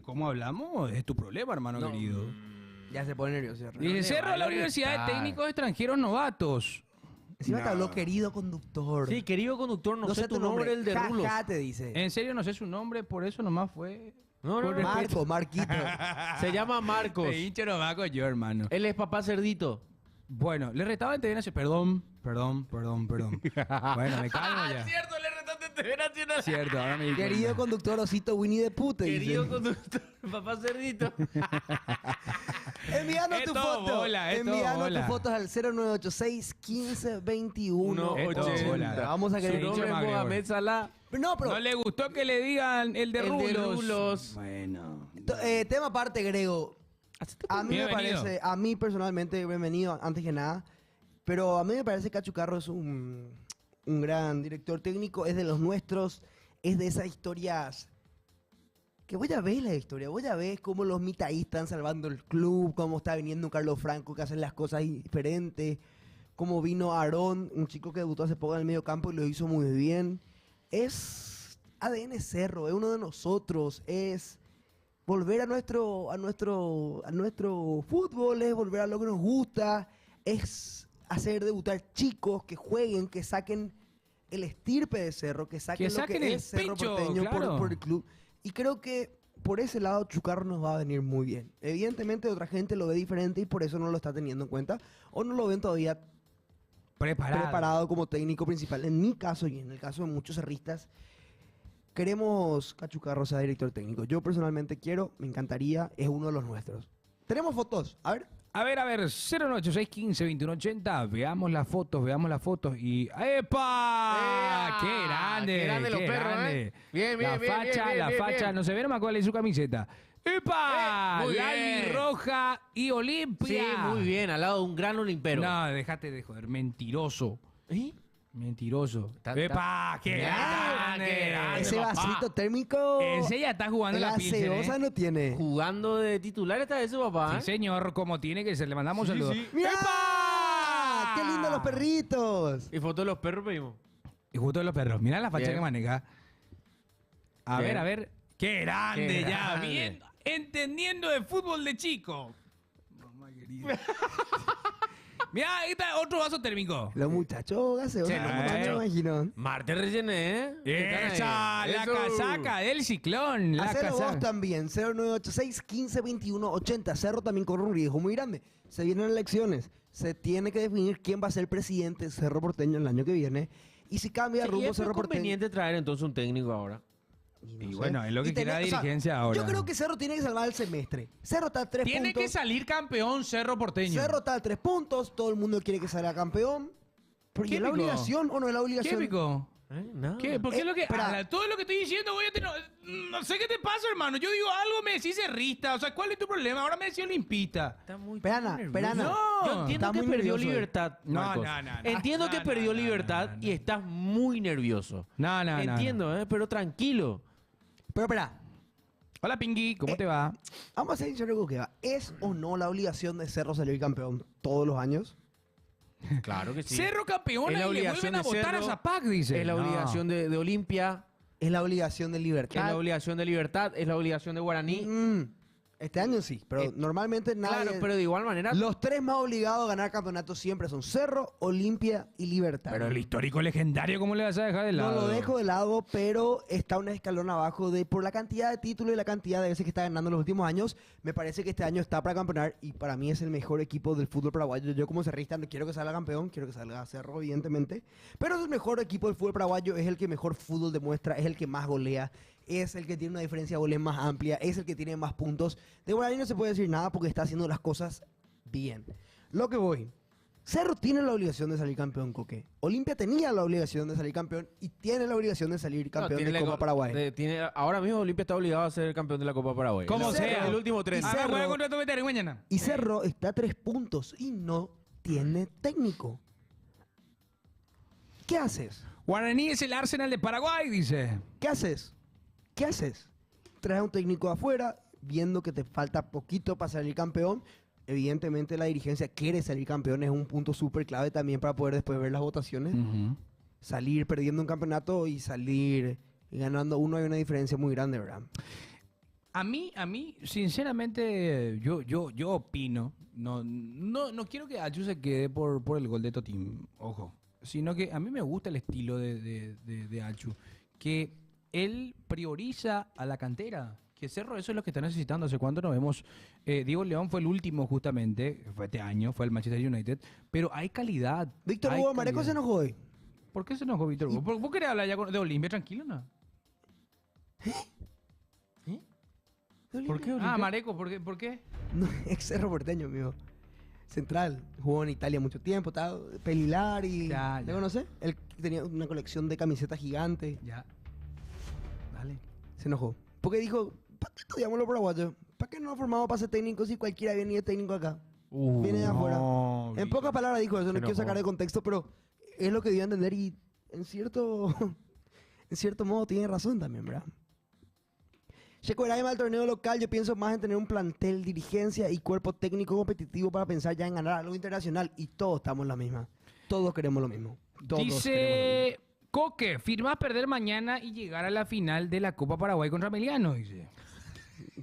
cómo hablamos. Es tu problema, hermano No. querido. Ya se pone nervioso. Y le Cerro va a la Universidad de molestar. Técnicos Extranjeros Novatos. Encima te No. habló querido conductor. Sí, querido conductor, no sé tu nombre, el de Ja, Rulos. ja, te dice. En serio, no sé su nombre, por eso nomás fue. No, no, por no. respeto. Marquito. Se llama Marcos. De hincha no va con yo, hermano. Él es papá cerdito. Bueno, le restaba antes perdón. Bueno, me calmo ya. Cierto, le retaste TV Nacional. Cierto, ahora me di Querido cuenta. conductor Osito Winnie de Pute. Querido conductor, papá cerdito. Envíanos Es tu todo foto. bola, es todo Envíanos bola. tus fotos al 0986 15 21 Es todo 80. bola. Vamos a Su querer. nombre Nombre Magregor. Mohamed Salah. No, pero No le gustó que le digan el de El de Rulos. Rulos. Bueno. tema aparte, Grego. A mí me Bienvenido. parece, a mí personalmente, bienvenido antes que nada, pero a mí me parece que Achucarro es un gran director técnico, es de los nuestros, es de esas historias que voy a ver la historia, voy a ver cómo los mitaístas están salvando el club, cómo está viniendo un Carlos Franco que hace las cosas diferentes, cómo vino Aarón, un chico que debutó hace poco en el medio campo y lo hizo muy bien. Es ADN Cerro, es uno de nosotros, es volver a nuestro fútbol, es volver a lo que nos gusta, es hacer debutar chicos que jueguen, que saquen el estirpe de Cerro, que saquen, Que saquen lo que el es Cerro pecho, Porteño claro. por el club. Y creo que por ese lado Chucarro nos va a venir muy bien. Evidentemente otra gente lo ve diferente y por eso no lo está teniendo en cuenta o no lo ven todavía preparado como técnico principal. En mi caso y en el caso de muchos cerristas, queremos que Achucarro sea director técnico. Yo personalmente quiero, me encantaría, es uno de los nuestros. Tenemos fotos, a ver. A ver, 098-615-2180. Veamos las fotos. Y. ¡Epa! ¡Qué grande! ¡Qué grande los perros, grande! eh! Bien, La facha, no se ve nomás cuál es su camiseta. ¡Epa! Muy La bien. roja y Olimpia. Sí, muy bien, al lado de un gran olimpero. No, déjate de joder. Mentiroso. ¿Eh? Mentiroso. Ta- ¡Epa! ¡Qué grande! qué grande, Ese papá. vasito térmico. Ese ya está jugando la Pilsen, gaseosa no tiene. Jugando de titular está ese papá. Sí, señor, como tiene que ser. Le mandamos saludos. ¡Mira! ¡Epa! ¡Qué lindos los perritos! Y foto de los perros pedimos. Y justo de los perros. Mira la facha Bien. que maneja. A Bien. ver. ¡Qué grande Qué ya! grande. Bien. Entendiendo de fútbol de chico. Mamá querida. Mira, ahí está otro vaso térmico. Los muchachos gaseosos, Sí, los no me muchachos. imagino. Marte recién, ¿eh? Esa, la casaca del ciclón. La Hacelo vos casaca. también, 0986 15 21 80. Cerro también corre un riesgo muy grande. Se vienen elecciones. Se tiene que definir quién va a ser presidente de Cerro Porteño el año que viene. Y si cambia de Sí, rumbo es Cerro Porteño. conveniente traer entonces un técnico ahora. Y sé. bueno, es lo que Y quiere la tener- o sea, dirigencia ahora. Yo creo que Cerro tiene que salvar el semestre. Cerro está a 3 Tiene puntos. que salir campeón Cerro Porteño. Cerro está a 3 puntos. Todo el mundo quiere que salga campeón. Pero ¿y ¿Qué es la pico? obligación o no es la ¿Qué obligación? pico? Nada. ¿Qué? ¿Por qué lo que espera. todo lo que estoy diciendo voy a tener, no sé qué te pasa, hermano? Yo digo algo, me decís cerrista, o sea, ¿cuál es tu problema? Ahora me decís olimpista. Está muy Perana, nervioso. Perana. No. Yo entiendo Está que muy perdió nervioso. libertad, No, Marcos. no, no, no. Entiendo que No, perdió no, libertad no, no. y estás muy nervioso. No, no, no. Entiendo, pero tranquilo. Pero espera, Hola, Pingui, ¿cómo te va? vamos a ser sinceros con que va. ¿Es o no la obligación de Cerro salir campeón todos los años? Claro que sí. Cerro campeona Es la y le obligación vuelven a de votar a Cerro, Zapac, dice. Es la No. obligación de Olimpia, Es la obligación de es Libertad. la obligación de Libertad, es la obligación de Guaraní. Este año sí, pero normalmente nadie... Claro, pero de igual manera. Los tres más obligados a ganar campeonatos siempre son Cerro, Olimpia y Libertad. Pero el histórico legendario, ¿cómo le vas a dejar de lado? No lo dejo de lado, pero está un escalón abajo por la cantidad de títulos y la cantidad de veces que está ganando en los últimos años. Me parece que este año está para campeonar y para mí es el mejor equipo del fútbol paraguayo. Yo como cerrista no quiero que salga campeón, quiero que salga Cerro, evidentemente. Pero es el mejor equipo del fútbol paraguayo, es el que mejor fútbol demuestra, es el que más golea, es el que tiene una diferencia de goles más amplia, es el que tiene más puntos. De Guaraní no se puede decir nada porque está haciendo las cosas bien. Lo que voy... Cerro tiene la obligación de salir campeón, Coque. Olimpia tenía la obligación de salir campeón y tiene la obligación de salir campeón tiene de la- Copa Paraguay. ahora mismo Olimpia está obligado a ser el campeón de la Copa Paraguay. ¿Cómo El- sea? El último tren. Y Ah, Cerro- juega contrato veterano mañana. Y Cerro está a 3 puntos y no tiene técnico. ¿Qué haces? Guaraní es el Arsenal de Paraguay, dice. ¿Qué haces? ¿Qué haces? Traes a un técnico de afuera, viendo que te falta poquito para salir campeón. Evidentemente la dirigencia quiere salir campeón, es un punto súper clave también para poder después ver las votaciones. Salir perdiendo un campeonato y salir ganando uno hay una diferencia muy grande, ¿verdad? A mí, sinceramente, yo opino, no quiero que Achu se quede por el gol de Totín, ojo, sino que a mí me gusta el estilo de Achu, que él prioriza a la cantera, que Cerro eso es lo que está necesitando. ¿Hace cuánto nos vemos? Diego León fue el último justamente, fue este año, fue el Manchester United, pero hay calidad. Víctor hay Hugo Mareco calidad. se enojó hoy. ¿Por qué se enojó Víctor Hugo? ¿Vos querés hablar ya de Olimpia? Tranquilo, ¿no? ¿Por qué Ah, Olimpia? Mareco, ¿por qué? No, ex Cerro Porteño, amigo. Central. Jugó en Italia mucho tiempo. Estaba Pelilari. Ya, ¿Le ya. conoces? Él tenía una colección de camisetas gigantes. Ya. Dale. Se enojó. Porque dijo, ¿para qué estudiamos los paraguayos? ¿Para qué no nos formamos para ser técnicos si cualquiera viene y es técnico acá? Viene de afuera. no, En pocas palabras dijo eso, no quiero enojó. sacar de contexto, pero es lo que dio a entender y en cierto modo tiene razón también, ¿verdad? Checo Eraima al torneo local, yo pienso más en tener un plantel, dirigencia y cuerpo técnico competitivo para pensar ya en ganar algo internacional y todos estamos en la misma. Todos queremos lo mismo. Todos queremos Dice Coque, firmás perder mañana y llegar a la final de la Copa Paraguay contra Meliano, dice. lo mismo.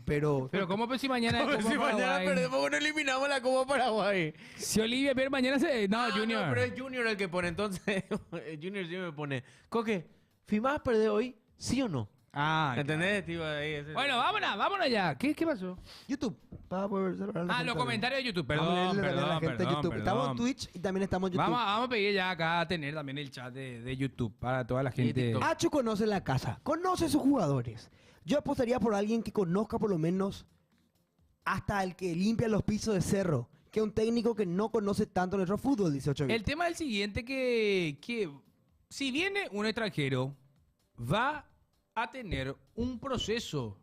Pero Pero ¿cómo pues si mañana es Copa Si mañana Paraguay? perdemos, bueno, eliminamos la Copa Paraguay. Si Olivia pierde mañana se... No, Junior. No, pero es Junior el que pone. Entonces, Junior sí me pone. Coque, ¿firmás perder hoy? ¿Sí o no? Ah, ¿Entendés? Tipo, ahí, ese- bueno, vámonos ya. ¿Qué pasó? YouTube, para poder saludar a la Ah, gente. los comentarios de YouTube. Vamos a Perdón, leerle también a la perdón, gente de perdón, YouTube. Estamos en perdón. Twitch y también estamos en YouTube. Vamos a pedir ya acá a tener también el chat de YouTube para toda la Y gente. TikTok. Acho conoce la casa, conoce sus jugadores. Yo apostaría por alguien que conozca por lo menos hasta el que limpia los pisos de Cerro, que un técnico que no conoce tanto nuestro fútbol, dice 8 El tema es el siguiente, que si viene un extranjero, va a tener un proceso.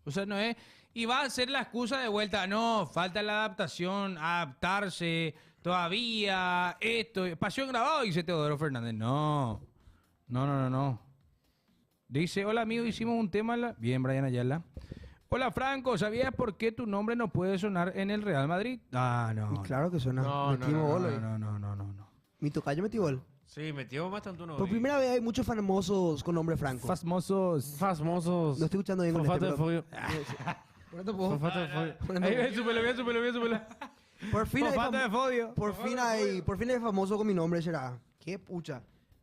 O sea, no es... Y va a ser la excusa de vuelta. No, falta la adaptación, adaptarse, todavía, esto. Pasión grabado, dice Teodoro Fernández. No. Dice, hola amigo, hicimos un tema... Bien, Brian Ayala. Hola Franco, ¿sabías por qué tu nombre no puede sonar en el Real Madrid? Ah, no. Claro que suena. No, Metimos no, gol no, hoy. No. Mi tocayo metió gol. Sí, metió bastante uno. Por primera vez hay muchos famosos con nombre Franco. Fasmosos. Fasmosos. No estoy escuchando bien con Fofata este, de pero- fodio. Por eso puedo- Fofata de fodio. Poneme- Ahí, súbelo. Por fin hay Fofata de fodio. Por fin hay famoso con mi nombre, será. Qué pucha.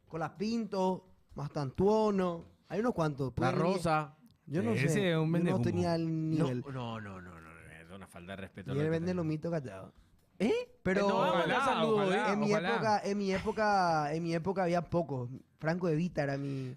Colapinto, Mastantuono. Hay unos cuantos. La Pueden venir- Rosa. Yo no Ese sé. es un Yo no vendehumo. tenía el No, nivel. no, es una falta de respeto. Y él vende lomito callado. ¿Eh? Pero No, Ojalá, saludo, ojalá. en mi época había pocos. Franco de Vita era mi.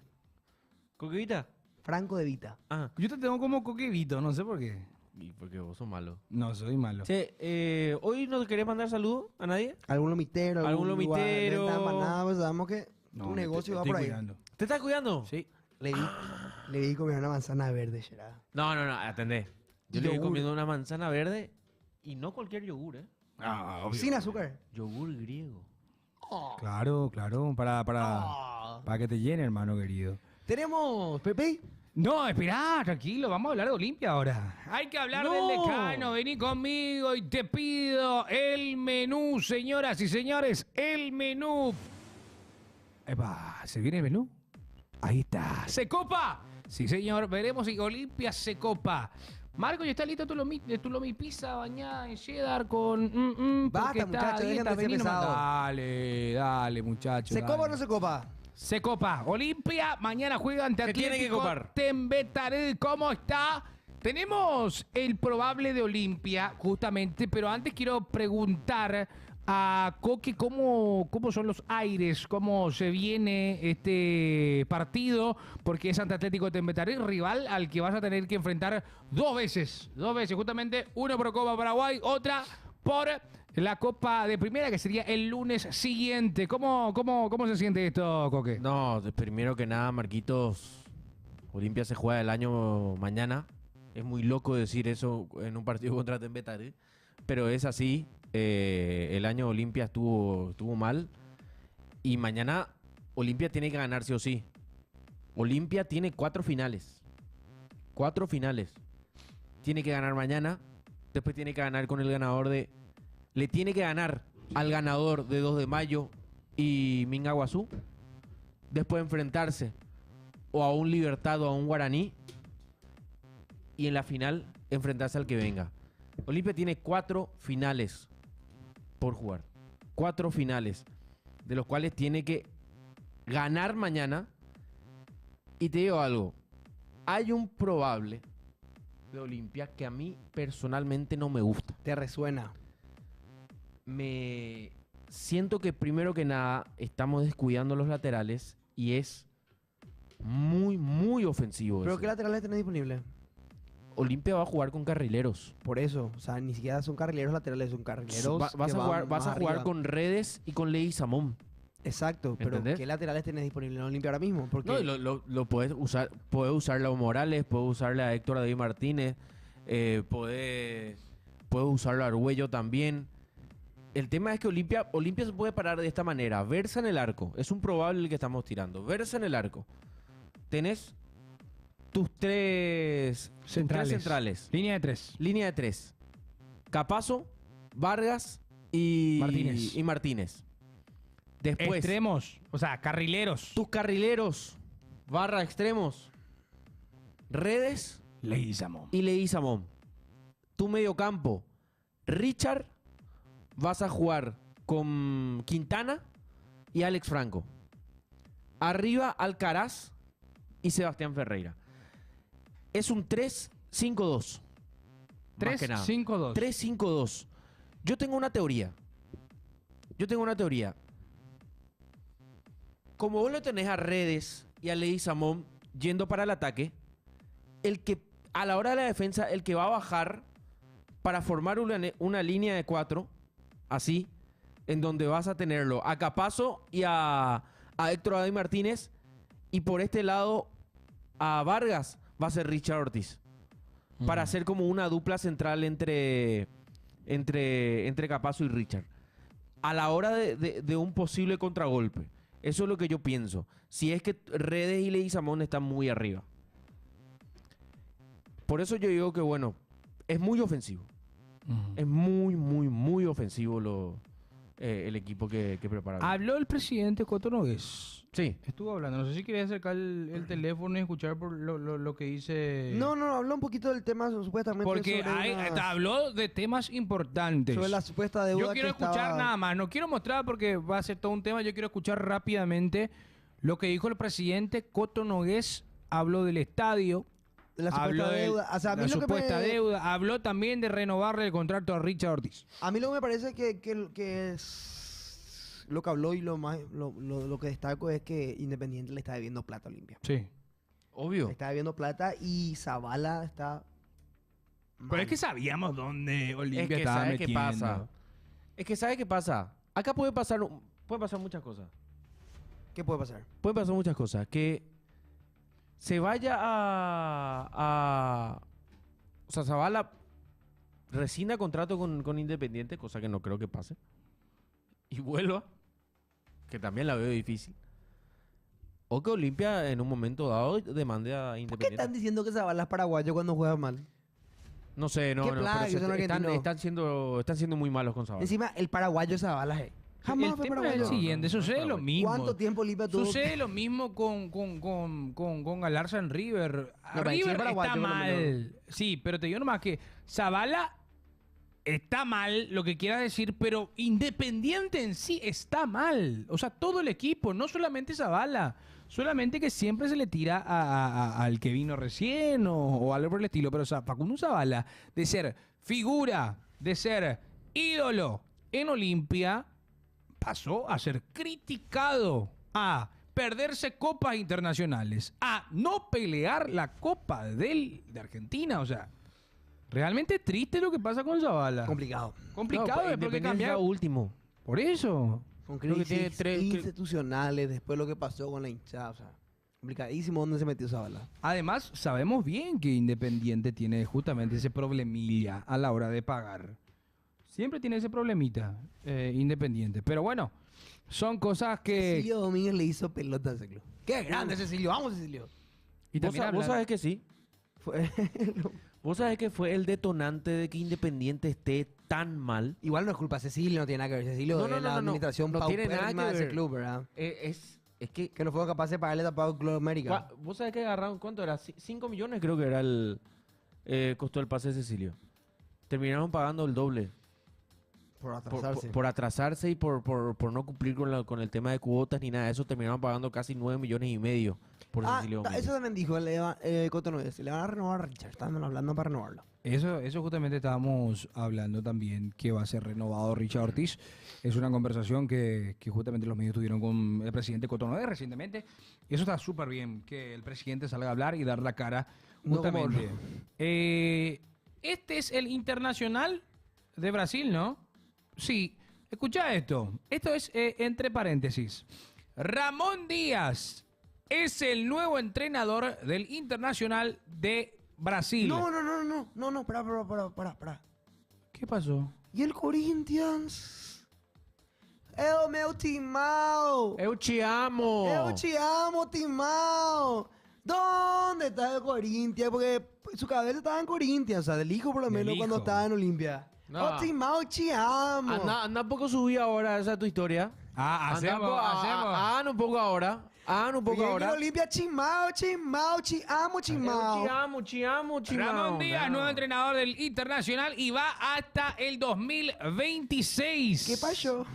¿Coquevita? Franco de Vita. Ah, Yo te tengo como coquevito, no sé por qué. y porque vos sos malo. No, soy malo. Che, ¿hoy no querés mandar saludos a nadie? Algún lomitero. Algún lugar, lomitero. venta de empanadas, pues, sabemos que Un negocio va estoy por ahí. cuidando. ¿Te estás cuidando? Sí. Le di comer una manzana verde, Gerard. No, atendé. Yo Y le voy yogur. comiendo una manzana verde y no cualquier yogur, ¿eh? Ah, obvio. Sin azúcar. Yogur griego. Claro, para que te llene, hermano querido. Tenemos, Pepe. No, esperá, tranquilo, vamos a hablar de Olimpia ahora. Hay que hablar No. del decano, vení conmigo y te pido el menú, señoras y señores, el menú. Epa, ¿se viene el menú? Ahí está. ¿Se copa? Sí, señor, veremos si Olimpia se copa. Marco, ¿ya está listo tu lomi pizza bañada en cheddar con... Basta, muchachos, dejen de ser vení nomás. pesados. Dale, muchachos. ¿Se copa o no se copa? Se copa. Olimpia, mañana juega ante Se tiene que Atlético copar. Tembetaré. ¿Cómo está? Tenemos el probable de Olimpia, justamente, pero antes quiero preguntar a Coque cómo son los aires, cómo se viene este partido, porque es ante Atlético Tembetaré, rival al que vas a tener que enfrentar dos veces, justamente, uno por Copa Paraguay, otra por la Copa de Primera, que sería el lunes siguiente. ¿Cómo se siente esto, Coque? No, primero que nada, Marquitos, Olimpia se juega el año mañana. Es muy loco decir eso en un partido contra Tembetaré, pero es así. El año Olimpia estuvo mal y mañana Olimpia tiene que ganar sí o sí. Olimpia tiene 4 finales. 4 finales. Tiene que ganar mañana. Después tiene que ganar con el ganador de... Le tiene que ganar al ganador de 2 de mayo y Mingaguazú. Después enfrentarse o a un Libertad o a un Guaraní. Y en la final enfrentarse al que venga. Olimpia tiene 4 finales por jugar. 4 finales. De los cuales tiene que ganar mañana. Y te digo algo. Hay un probable de Olimpia que a mí personalmente no me gusta. Te resuena. Me siento que primero que nada estamos descuidando los laterales y es muy, muy ofensivo. ¿Pero ese. qué laterales tenés disponible? Olimpia va a jugar con carrileros. Por eso, o sea, ni siquiera son carrileros laterales, son carrileros. Vas que a jugar, van vas a más jugar arriba. con Redes y con Leguizamón. Exacto, pero ¿Entendés? ¿qué laterales tenés disponible en Olimpia ahora mismo? Porque No, y lo puedes usar. Puedes usarle a Morales, puedes usarle a Héctor David Martínez, puedes usarlo a Arguello también. El tema es que Olimpia se puede parar de esta manera. Versa en el arco. Es un probable el que estamos tirando. Versa en el arco. Tenés tus tres centrales. Línea de 3. Línea de 3. Capazo, Vargas y Martínez. Después, Extremos, o sea, carrileros. tus carrileros, barra extremos, Redes Leguizamón. y Leguizamón. Tu mediocampo, Richard, vas a jugar con Quintana y Alex Franco. Arriba, Alcaraz y Sebastián Ferreira. Es un 3-5-2. Más que nada. 3-5-2. 3-5-2. Yo tengo una teoría. Como vos lo tenés a Redes y a Leguizamón yendo para el ataque, el que a la hora de la defensa, el que va a bajar para formar una línea de 4, así, en donde vas a tenerlo a Capazo y a Héctor David Martínez, y por este lado a Vargas va a ser Richard Ortiz. Para hacer como una dupla central entre Capazo y Richard. A la hora de un posible contragolpe. Eso es lo que yo pienso. Si es que Redes y Leguizamón están muy arriba. Por eso yo digo que, bueno, es muy ofensivo. Es muy, muy, muy ofensivo el equipo que prepara. Habló el presidente Cotonogues. Sí. Estuvo hablando. No sé si quería acercar el teléfono y escuchar por lo que dice. No, habló un poquito del tema supuestamente Porque sobre unas- habló de temas importantes. sobre la supuesta deuda Yo quiero que escuchar estaba- nada más. No quiero mostrar porque va a ser todo un tema. Yo quiero escuchar rápidamente lo que dijo el presidente Cotonogues. Habló del estadio. La supuesta Habló de deuda. O sea, a mí la lo que supuesta me- deuda. Habló también de renovarle el contrato a Richard Ortiz. A mí lo que me parece que es lo que habló y lo que destaco es que Independiente le está debiendo plata a Olimpia. Sí. Obvio. Le está debiendo plata y Zavala está Pero es que sabíamos dónde Olimpia Es que estaba ¿sabes qué metiendo. pasa? Es que ¿sabes qué pasa? Acá pueden pasar muchas cosas. ¿Qué puede pasar? Pueden pasar muchas cosas. Que se vaya o sea, Zabala rescinda contrato con Independiente, cosa que no creo que pase. Y vuelva, que también la veo difícil. O que Olimpia en un momento dado demande a ¿Por qué Independiente. están diciendo que Zabala es paraguayo cuando juega mal? No sé, no, Qué no. plaga Pero que son argentinos. están siendo muy malos con Zabala. Encima, el paraguayo Zabala es. Jamás el fue tema es paraguayo. el siguiente, sucede lo mismo. ¿Cuánto tiempo Olimpia tuvo? Sucede lo mismo con Galarza en River. No, pero sí es River paraguayo, está por lo mal. Sí, pero te digo nomás que Zabala está mal, lo que quiera decir, pero Independiente en sí está mal. O sea, todo el equipo, no solamente Zabala. Solamente que siempre se le tira al que vino recién o algo por el estilo. Pero o sea, Facundo Zabala, de ser figura, de ser ídolo en Olimpia, pasó a ser criticado, a perderse copas internacionales, a no pelear la Copa de Argentina. O sea, realmente triste lo que pasa con Zabala. Complicado. Complicado, No, después que Independiente cambia. es lo último. Por eso. Con Creo que crisis tiene institucionales, después lo que pasó con la hinchada. O sea, complicadísimo dónde se metió Zabala. Además, sabemos bien que Independiente tiene justamente ese problemilla a la hora de pagar. Siempre tiene ese problemita, Independiente. Pero bueno, son cosas que... Cecilio Domínguez le hizo pelota a ese club. ¡Qué grande Cecilio! ¡Vamos, Cecilio! Y ¿Vos, también vos hablan- sabés que sí. Fue- Vos sabés que fue el detonante de que Independiente esté tan mal. Igual no es culpa de Cecilio, no tiene nada que ver. Cecilio No, no, es no, la no, no. administración No tiene nada paupérrima que de ese ver. club, ¿verdad? Es que... Que no fueron capaces de pagarle tapado al Club América. ¿Vos sabés que agarraron cuánto era? 5 millones creo que era costó el pase de Cecilio. Terminaron pagando el doble. Por Por, atrasarse. por atrasarse y por no cumplir con el tema de cuotas ni nada de eso, terminaron pagando casi 9 millones y medio por Cecilio Domínguez. eso también dijo Cotonou. Le van a renovar a Richard. Estaban hablando para renovarlo. Eso justamente estábamos hablando también, que va a ser renovado Richard Ortiz. Es una conversación que justamente los medios tuvieron con el presidente Cotonou recientemente. Y eso está súper bien, que el presidente salga a hablar y dar la cara No como justamente. Este es el Internacional de Brasil, ¿no? Sí. Escucha esto. Esto es entre paréntesis. Ramón Díaz es el nuevo entrenador del Internacional de Brasil. No, pará. ¿Qué pasó? ¿Y el Corinthians? Eu meu timao! ¡Eu te amo! Eu te amo, timao! ¿Dónde está el Corinthians? Porque su cabeza estaba en Corinthians, o sea, del hijo por lo Del menos cuando hijo. estaba en Olimpia. No. Oh, timao, te amo! Anda un poco subí ahora, esa es tu historia. Ah, hacemos. Anda un poco ahora. Anda un poco Bien, ahora. en Olimpia, timao, te amo, timao. Te amo. Ramón Díaz, nuevo entrenador del Internacional y va hasta el 2026. ¿Qué pasó?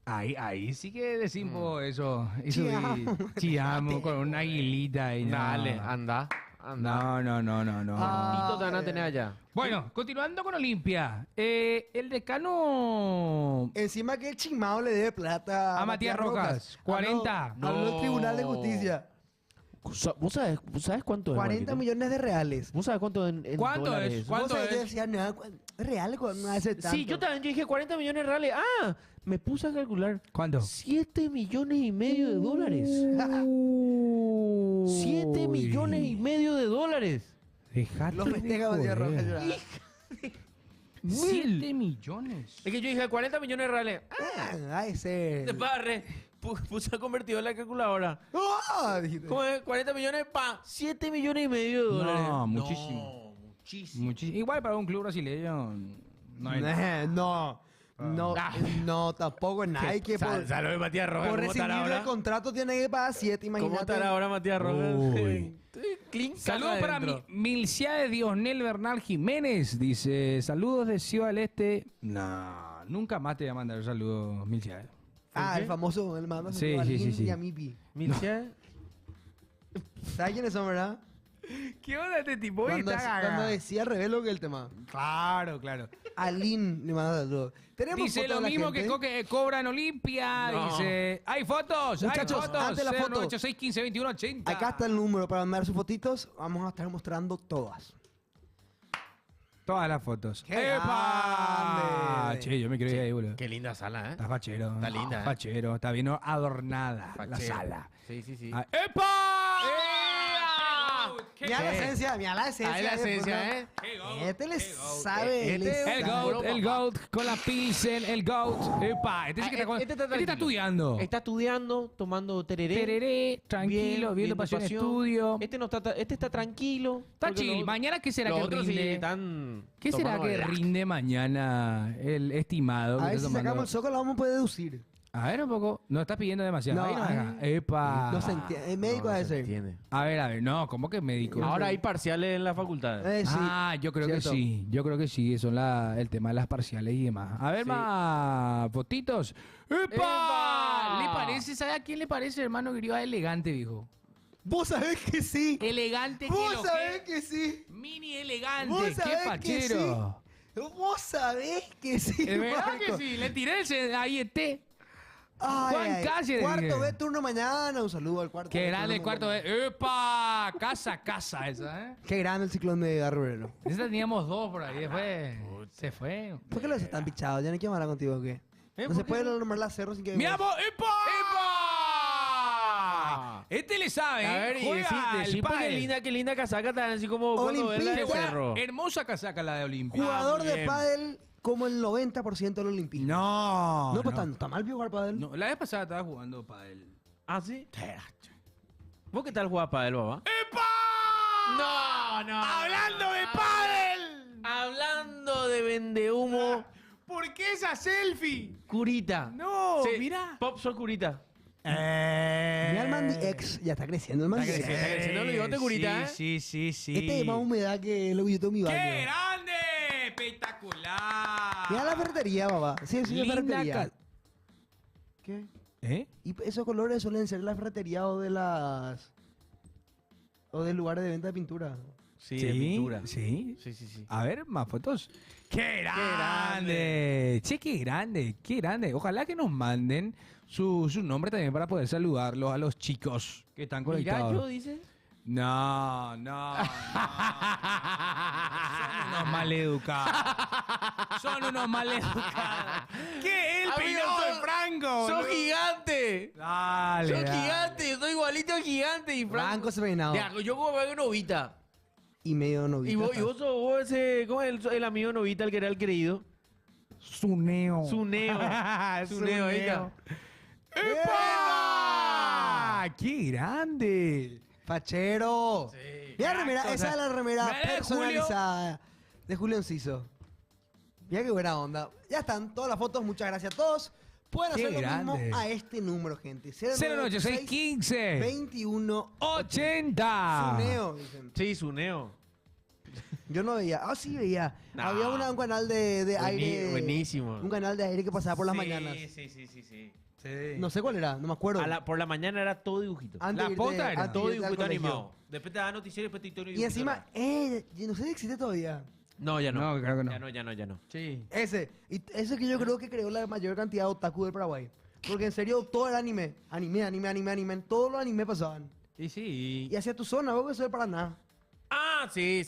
Ahí sí que decimos eso. Te amo. Te amo con una aguilita y Dale, anda. No. Tito te van a tener allá. Bueno, continuando con Olimpia. El decano Encima que el chimao le debe plata a Matías Rojas. 40. Habló el Tribunal de Justicia. ¿Vos sabés cuánto es? 40 Marquito? millones de reales. ¿Vos sabés cuánto en ¿Cuánto dólares es? eso? ¿Cuánto Vos sabés, es? yo decía, no, real, no hace tanto. Sí, yo también dije 40 millones de reales. Ah, me puse a calcular. ¿Cuánto? 7 millones y medio de dólares. 7 millones y medio de dólares. Dejate Lo de festeja Matías joder. Rojas llorando. 7 millones. Es que yo dije 40 millones de reales. Ah, ese. De barre. Puse a convertido en la calculadora. ¡Ah! Dijiste. ¿Cómo es? 40 millones pa 7 millones y medio de dólares. No, muchísimo. Muchísimo. Igual para un club brasileño no hay No, tampoco es Nike. Salud de Matías Rojas. Por ¿Cómo estará rescindir el ahora? contrato tiene que pagar 7, imagínate. ¿Cómo estará ahora Matías Rojas? Uy. Clean Saludos caja para adentro. Milciades Diosnel Bernal Jiménez. Dice, saludos de Ciudad del Este. No, nunca más te voy a mandar saludos, Milciades. El famoso, el manda Sí, a sí, Lin sí, sí. y a Mipi. Milcia. ¿Sabes quiénes son, verdad? ¿Qué onda este tipo? Cuando decía al revés lo que el tema. Claro. A Lin le manda saludos. Tenemos Dice fotos lo de la mismo gente. que cobra en Olimpia. No. Dice, hay fotos, Muchachos, hay fotos. antes la foto. 0986 15 21 80. Acá está el número para mandar sus fotitos. Vamos a estar mostrando todas. Todas las fotos. ¡Qué grande! Che, yo me quiero ir ahí, boludo. Qué linda sala, ¿eh? Está fachero. Está linda, ¿eh? Fachero. Está bien adornada la Fachero. sala. Sí, sí, sí. Ah, ¡epa! Mira la esencia, mira la esencia. Ahí la esencia, ¿eh? Este le sabe. Este le es El sabe. GOAT, el GOAT con la Pilsen, el GOAT. ¡Epa! Este sí que está, Este está este está tranquilo. estudiando. Está estudiando, tomando tereré. Tereré, tranquilo, viendo Pasión Estudio. Este no está, este está tranquilo. Está porque chill. los- ¿Mañana qué será los que otros sí rinde? están ¿Qué será tomando que black. rinde mañana el estimado? A que ver está si tomando? sacamos el soco, lo vamos a poder deducir. A ver un poco. No está pidiendo demasiado. No, Ahí no ay. haga. ¡Epa! No se entiende. El médico No, debe no se ser. entiende. A ver. No, ¿cómo que médico? Ahora hay parciales en la facultad. Sí. Ah, yo creo Cierto. que sí. Yo creo que sí. Son el tema de las parciales y demás. A ver, Sí. más fotitos. ¡Epa! ¡Epa! ¿Le parece? ¿Sabe a quién le parece, hermano? Que iba elegante, viejo. Vos sabés que sí. Elegante que Vos lo sabés que... que sí. Mini elegante. Vos ¡Qué sabés que fachero! Vos sabés que sí. ¿Es verdad que Marco. sí? Le tiré ahí este. Ay, Juan ay. Cáceres, Cuarto dije. B, turno mañana. Un saludo al cuarto Qué B, grande el turno cuarto mañana. de... ¡Epa! Casa esa, ¿eh? Qué grande el ciclón de Garrurero. Esa teníamos dos por ahí. Después se fue. ¿Por qué los están pichados? ¿Ya no quiero hablar contigo o qué? No ¿por se qué puede no? nombrar la cerro sin que... ¡Mi amor! ¡Epa! Este le sabe, A ver, y juega decí el porque pádel. qué linda casaca tan así como cuando ves la de Olimpista. Cerro. Hermosa casaca la de Olimpia. Jugador muy de bien. pádel como el 90% del olimpismo. No. No, pues está mal vio jugar pádel. No, la vez pasada estaba jugando pádel. ¿Ah, sí? ¿Vos qué tal jugás para el baba? ¡Epa! No, no. ¡Hablando de pádel! Hablando de vendehumo, ¿Por qué esa selfie? curita. No, Sí, mira. Pop sos curita. Mira el Mandy X, ya está creciendo el Mandy Está X. creciendo, está creciendo el bigote, curita, ¿eh? Sí. Este es más humedad que lo que yo tengo en mi ¡Qué baño. grande! ¡Espectacular! Mira la ferretería, papá. Sí, la Linda ferretería. ¿Qué? ¿Eh? Y esos colores suelen ser la ferretería o de las... o del lugar de venta de pintura. Sí, de pintura. Sí. Sí. A ver, más fotos. ¡Qué grande! grande! Che, qué grande. Ojalá que nos manden su nombre también para poder saludarlos a los chicos que están conectados. Mirayo, dice. No. Son unos maleducados. ¿Qué? El Amigo, peinado de Franco. ¡Sos boludo. gigante! Dale. ¡Sos dale. gigante! ¡Soy igualito al gigante! Y Franco se peinado. Ya, yo como veo Novita. Y medio novita. Y vos sos vos ese... ¿Cómo es el amigo de Novita, el que era el creído? Suneo. Suneo. Suneo, ahí está. ¡Epa! ¡Qué grande! ¡Fachero! Mira la remera, Crack, esa o es sea, la remera mira la de personalizada de Julio Enciso. Mira qué buena onda. Ya están todas las fotos, muchas gracias a todos. Pueden Qué hacer lo mismo grande. a este número, gente. 09615 21 80. Suneo, dicen. Sí, Suneo. Yo no veía. Ah, sí veía. No. Había un canal de aire. Buenísimo. Un canal de aire que pasaba por las Sí, mañanas. Sí. No sé cuál era, no me acuerdo. Por la mañana era todo dibujito. Antes La de irte- posta era antes de Todo irte al dibujito colegio. animado. Después te da noticiero y después te Y encima, yo no sé si existe todavía. No, ya no. No, creo que no. Ya no. Sí. Ese. Y ese que yo creo que creó la mayor cantidad de otaku del Paraguay. Porque en serio, todo el anime. Anime. En todos los animes pasaban. Y sí. Y hacia tu zona, vos que soy de Paraná. Ah, sí.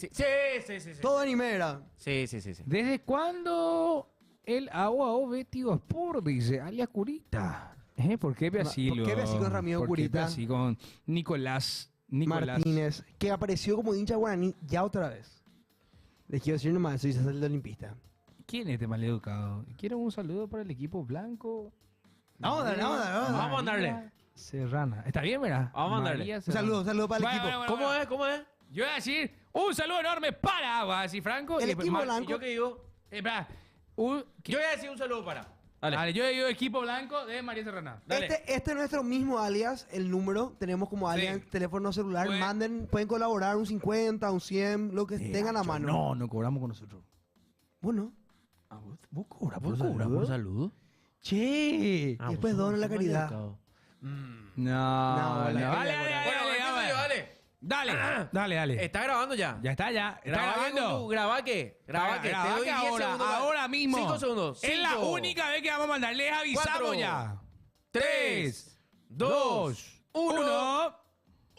Todo anime era. Sí. ¿Desde cuándo el agua Betty Sport dice alias Curita? ¿Por qué ve así? ¿Por qué ve así con Ramiro ¿Por qué ve Curita? así con Nicolás? Martínez, que apareció como hincha guaraní ya otra vez. Les quiero decir nomás, soy el de olimpista. ¿Quién es este maleducado? ¿Quieren un saludo para el equipo blanco? Vamos a darle, vamos a darle, vamos a darle. Vamos a mandarle. María Serrana. ¿Está bien, verdad? Vamos a mandarle. María Un Serrana. saludo para el Bueno, equipo. bueno, bueno. ¿Cómo es? Yo voy a decir un saludo enorme para Agua, así Franco. El y después equipo Mar- blanco. ¿Y yo qué digo? Espera, Yo voy a decir un saludo para. Dale. Vale, yo digo equipo blanco de María Serrana. Dale. Este es nuestro mismo alias, el número. Tenemos como alias Sí. teléfono celular. Pueden- Pueden colaborar un 50, un 100, lo que tengan a mano. No cobramos con nosotros. Bueno. ¿Vos cobras ¿Vos cobras por saludo? Che. Ah, Y después vos sos donen la un caridad. maleducado. No, la no. caridad, Dale. Está grabando ya. Ya está, ya. Está Grabá grabando. ¿Grabá qué? Grabá qué. Te Grabá doy que 10 ahora, segundos más. ahora mismo. 5 segundos. Es la 5, única vez que vamos a mandar. Les avisamos 4, ya. 3, 2, 1.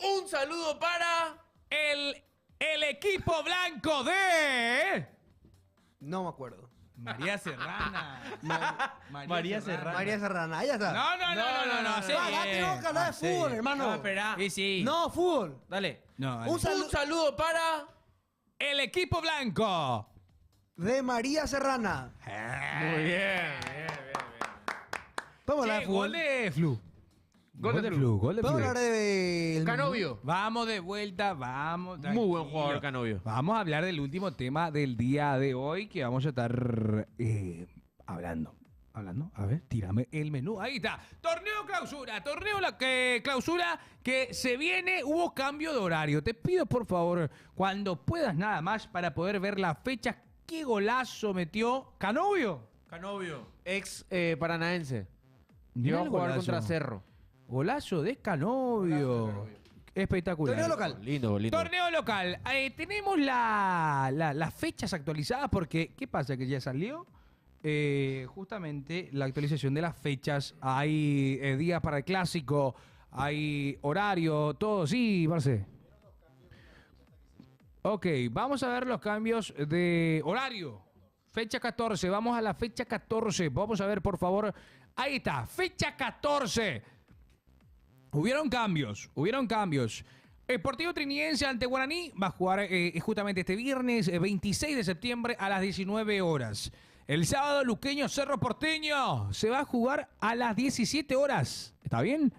Un saludo para El equipo blanco de No me acuerdo. María Serrana. María Serrana. María Serrana, ahí está. No. Sí, acá tenemos que hablar de fútbol, hermano. No, espera. Sí. No, fútbol. Dale. No, Un saludo para... el equipo blanco. De María Serrana. Muy bien. Vamos a hablar de Che, gol fútbol. de Flu. Gol de Flu. Gol de Vamos a Flu. hablar de... Canovio. Vamos de vuelta, vamos. Muy buen tranquilo. jugador, Canovio. Vamos a hablar del último tema del día de hoy que vamos a estar hablando. A ver, tírame el menú. Ahí está. Torneo clausura. Clausura que se viene. Hubo cambio de horario. Te pido, por favor, cuando puedas nada más para poder ver la fecha. ¿Qué golazo metió Canovio? Canovio. Ex paranaense. Mirá Iba a el jugar golazo. contra Cerro. Golazo de Canovio. Espectacular. Torneo local. Lindo. Torneo local. Tenemos las fechas actualizadas porque, ¿qué pasa? Que ya salió justamente la actualización de las fechas. Hay días para el clásico, hay horario, todo. Sí, Marce. Ok, vamos a ver los cambios de horario. Fecha 14, vamos a la fecha 14. Vamos a ver, por favor. Ahí está, fecha 14. Hubieron cambios. Sportivo Trinidense ante Guaraní va a jugar justamente este viernes 26 de septiembre a las 19 horas. El sábado Luqueño Cerro Porteño se va a jugar a las 17 horas. ¿Está bien?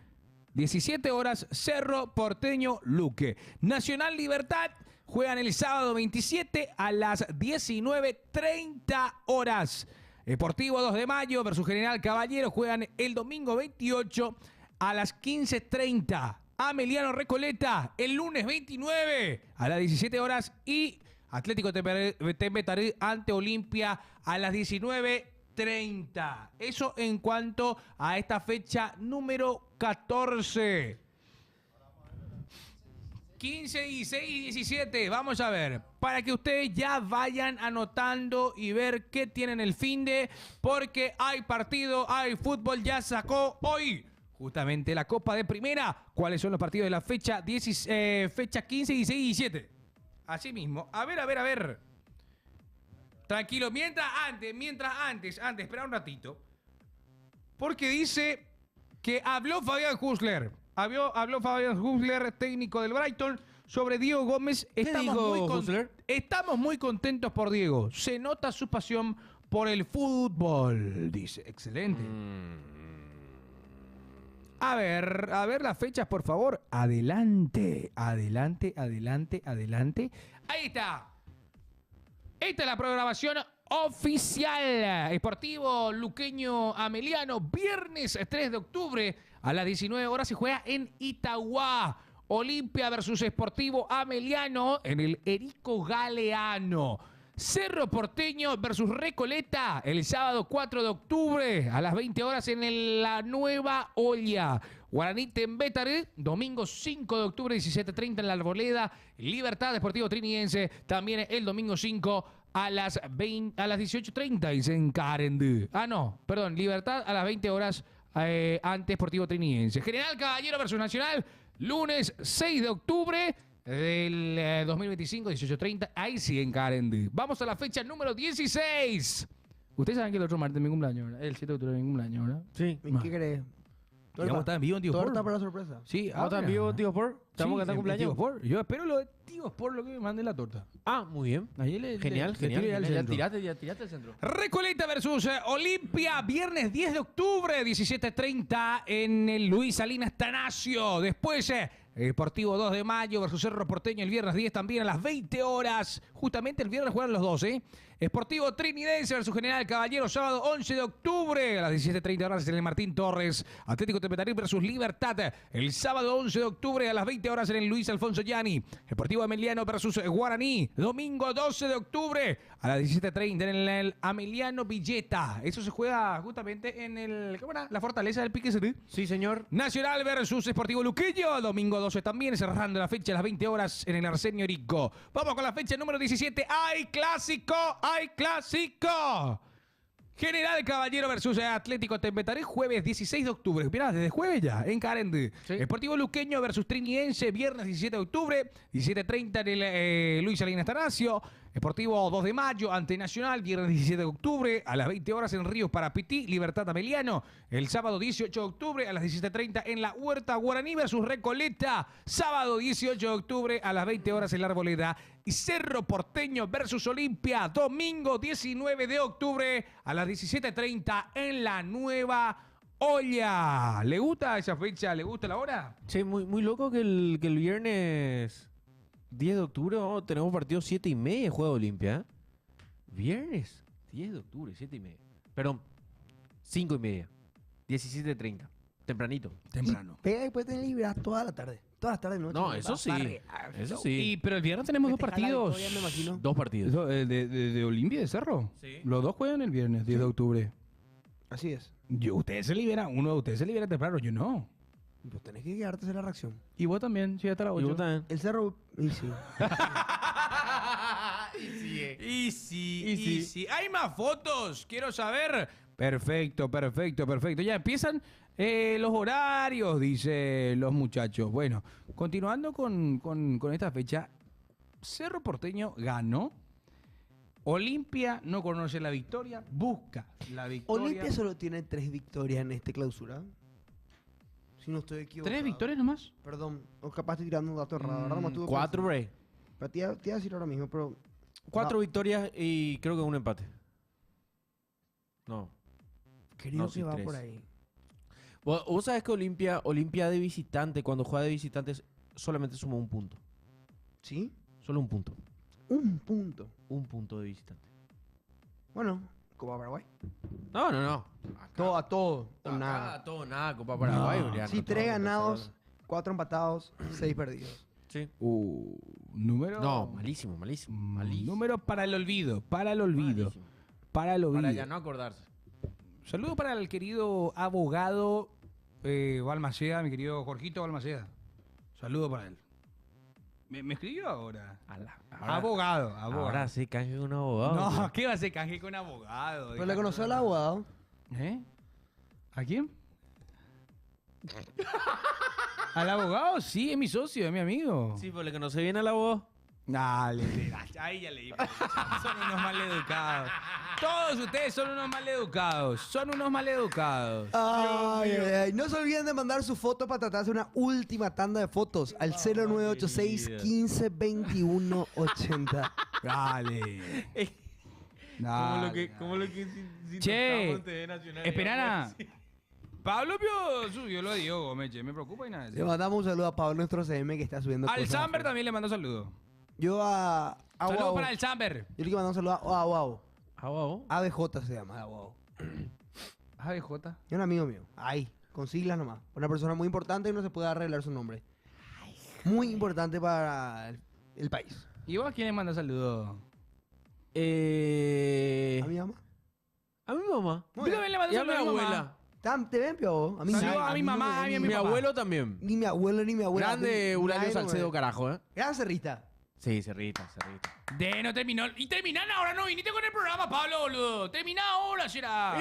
17 horas Cerro Porteño Luque. Nacional Libertad juegan el sábado 27 a las 19:30 horas. Sportivo 2 de Mayo versus General Caballero juegan el domingo 28 a las 15:30. Ameliano Recoleta el lunes 29 a las 17 horas y Atlético Tembetaré ante Olimpia a las 19:30. Eso en cuanto a esta fecha número 14. 15, 16 y 17. Vamos a ver. Para que ustedes ya vayan anotando y ver qué tienen el finde. Porque hay partido, hay fútbol. Ya sacó hoy justamente la Copa de Primera. ¿Cuáles son los partidos de la fecha, fecha 15, 16 y 17? Así mismo. A ver. Tranquilo. Mientras antes, espera un ratito. Porque dice que habló Fabián Husler. Habló Fabián Husler, técnico del Brighton, sobre Diego Gómez. Estamos muy contentos por Diego. Se nota su pasión por el fútbol. Dice, excelente. A ver las fechas, por favor. Adelante. Ahí está. Esta es la programación oficial. Sportivo Luqueño Ameliano, viernes 3 de octubre a las 19 horas se juega en Itagua. Olimpia versus Sportivo Ameliano en el Erico Galeano. Cerro Porteño versus Recoleta el sábado 4 de octubre a las 20 horas en la Nueva Olla. Guaraní Tembetaré, domingo 5 de octubre, 17:30 en la Arboleda. Libertad Deportivo Trinidense, también el domingo 5 a las 18:30 y en Carendú. Libertad a las 20 horas ante Sportivo Trinidense. General Caballero versus Nacional, lunes 6 de octubre del 2025, 18:30, ahí sí en Carendú. Vamos a la fecha número 16. Ustedes saben que el otro martes es mi cumpleaños, ¿verdad? El 7 de octubre es mi cumpleaños, ¿verdad? Sí. ¿Qué crees? Vamos a estar en vivo en Tío Torta Sport. para sorpresa. Sí, ¿Vamos a estar en vivo, tío Sport? ¿Estamos cantando cumpleaños? Tío Sport. Yo espero lo de Tío Sport, lo que me mande la torta. Ah, muy bien. Genial. Ya tiraste el centro. Recoleta versus Olimpia, viernes 10 de octubre, 17:30 en el Luis Salinas Tanacio. Después, Sportivo 2 de Mayo versus Cerro Porteño el viernes 10 también a las 20 horas. Justamente el viernes juegan los dos, ¿eh? Sportivo Trinidense versus General Caballero, sábado 11 de octubre a las 17:30 horas en el Martín Torres. Atlético Tembetaré versus Libertad el sábado 11 de octubre a las 20 horas en el Luis Alfonso Llani. Sportivo Ameliano versus Guaraní, domingo 12 de octubre a las 17:30 en el Ameliano Villeta. Eso se juega justamente en el, ¿cómo era? La Fortaleza del Pique Cerí. Sí, señor. Nacional versus Sportivo Luqueño, domingo 12 también, cerrando la fecha a las 20 horas en el Arsenio Rico. Vamos con la fecha número 17. ¡Hay clásico! ¡Hay clásico! General Caballero versus Atlético Tembetaré, jueves 16 de octubre. Mirá, desde jueves ya, en Carendú. Sí. Sportivo Luqueño versus Trinidense, viernes 17 de octubre, 17:30 en el Luis Salinas Tanacio. Esportivo 2 de mayo ante Nacional, viernes 17 de octubre a las 20 horas en Ríos Parapití, Libertad Ameliano. El sábado 18 de octubre a las 17:30 en la Huerta Guaraní versus Recoleta. Sábado 18 de octubre a las 20 horas en la Arboleda. Y Cerro Porteño versus Olimpia. Domingo 19 de octubre a las 17:30 en la Nueva Olla. ¿Le gusta esa fecha? ¿Le gusta la hora? Che, muy loco que el viernes 10 de octubre tenemos partido 7:30 Juego Olimpia. ¿Eh? Viernes 10 de octubre, 7:30. Perdón, 5:30. 17:30. Tempranito. Temprano. Pega y puede tener libre toda la tarde. Toda la tarde, noche. No, eso sí. Eso sí. Pero el viernes tenemos dos partidos. Me imagino. 2 partidos. Eso, de Olimpia y de Cerro. Sí. Los dos juegan el viernes, 10 de octubre. Así es. Ustedes se liberan, uno de ustedes se libera temprano, yo no. Pues tenés que quedarte a hacer la reacción. Y vos también, sí, hasta la ¿Y 8. vos también? El cerro. Y sí. Y sí. ¿Hay más fotos? Quiero saber. Perfecto. Ya empiezan los horarios, dicen los muchachos. Bueno, continuando con esta fecha, Cerro Porteño ganó. Olimpia no conoce la victoria, busca la victoria. Olimpia solo tiene 3 victorias en este clausura. Si no estoy equivocado. ¿3 victorias nomás? Perdón, o capaz estoy tirando un dato errado. Ahora nomás tuve 4, pensando. Bray. Pero te iba a decir ahora mismo, pero. 4 No, victorias y creo que un empate. No. creo no, que sí, va 3. por ahí. Vos sabés que Olimpia de visitante, cuando juega de visitantes, solamente suma un punto. ¿Sí? Solo un punto. Un punto. Un punto de visitante. Bueno, Copa Paraguay. No. Todo a todo. o Acá, nada. todo, nada, Copa Paraguay, No. Julián. Sí, no 3 todo, ganados, 4 empatados, 6 perdidos. Sí. Número. No, malísimo. Número para el olvido. Malísimo. Para el olvido. Para ya no acordarse. Saludo para el querido abogado Balmaceda, mi querido Jorgito Balmaceda. Saludo para él. Me escribió ahora. Abogado. Ahora sí, canje un abogado. No, ¿qué va a ser canje con abogado? Pero le conoció al abogado. ¿Eh? ¿A quién? ¿Al abogado? Sí, es mi socio, es mi amigo. Sí, pues le conoce bien al abogado. Dale, ahí ya leí. Son unos maleducados. Todos ustedes son unos maleducados. Ay. No se olviden de mandar su foto para tratar de hacer una última tanda de fotos al 0986 15 21 80. Dale. Como lo que Che, esperana. Pablo subió lo de Diogo, me preocupa y nada. Le mandamos un saludo a Pablo, nuestro CM, que está subiendo Al cosas. Samber también le mando saludo. Yo a Saludo Guau. para el Samber. Yo le quiero mandar un saludo a Guau. ¿Abogado? ABJ se llama, Guau. ABJ. Es un amigo mío. Ahí, con siglas nomás. Una persona muy importante y no se puede arreglar su nombre. Muy importante para el país. ¿Y vos a quién le mandas saludo? ¿A mi mamá? A mi mamá. Muy Yo bien. también le mando Y a mi saludo a mi mamá. abuela. ¿Te ven, pio? A mí Saludo sí. a mi mamá, ni a Mi papá. abuelo también. Ni mi abuelo, ni mi abuela. Grande Eulalio Nadie Salcedo, me- carajo, ¿eh? Gran cerrita. Sí, Cerrita. No terminó. Y terminan ahora, no viniste con el programa, Pablo, boludo. Terminá ahora, será.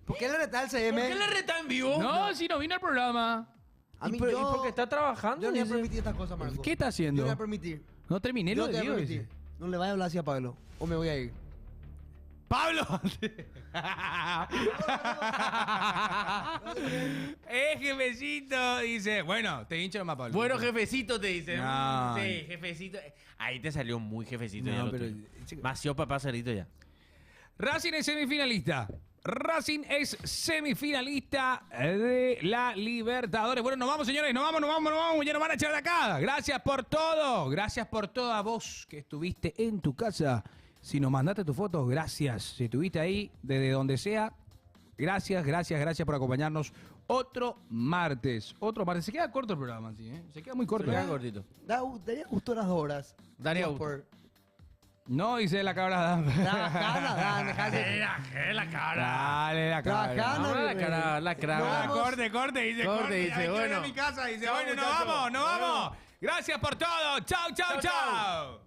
¿Por qué le reta al CM? ¿Por qué le reta en vivo? No, si no vino al programa. A mí ¿Y yo... porque está trabajando? Yo no voy a dice? permitir estas cosas, Marco. ¿Qué está Yo haciendo? no voy a permitir. No terminé Yo lo te de voy a Dios. permitir. No le vaya a hablar así a Pablo. O me voy a ir. ¡Pablo! Jefecito, dice. Bueno, te hincho nomás, Pablo. Bueno, jefecito, te dice. No. Sí, jefecito. Ahí te salió muy jefecito. No, ya lo pero- tuyo. Mació papá Cerrito ya. Racing es semifinalista. Racing es semifinalista de la Libertadores. Bueno, nos vamos, señores. Nos vamos. Ya nos van a echar de acá. Gracias por todo. Gracias por todo a vos que estuviste en tu casa. Si nos mandaste tu foto, gracias. Si estuviste ahí, desde donde sea, gracias por acompañarnos. Otro martes. Se queda corto el programa, sí, ¿eh? Se queda muy corto. Se queda cortito. Daría gusto las 2 horas. Daría No, gusto. por- No, dice la cabra. Trabajada, dejate. La cara. Dale, la cabra. Trabajando. No, la cara. No, Ah, corte, dice Corte, dice, hay que ir bueno. a mi casa, dice, Chao, bueno, nos muchachos. vamos. Gracias por todo. Chau. Chau, chau.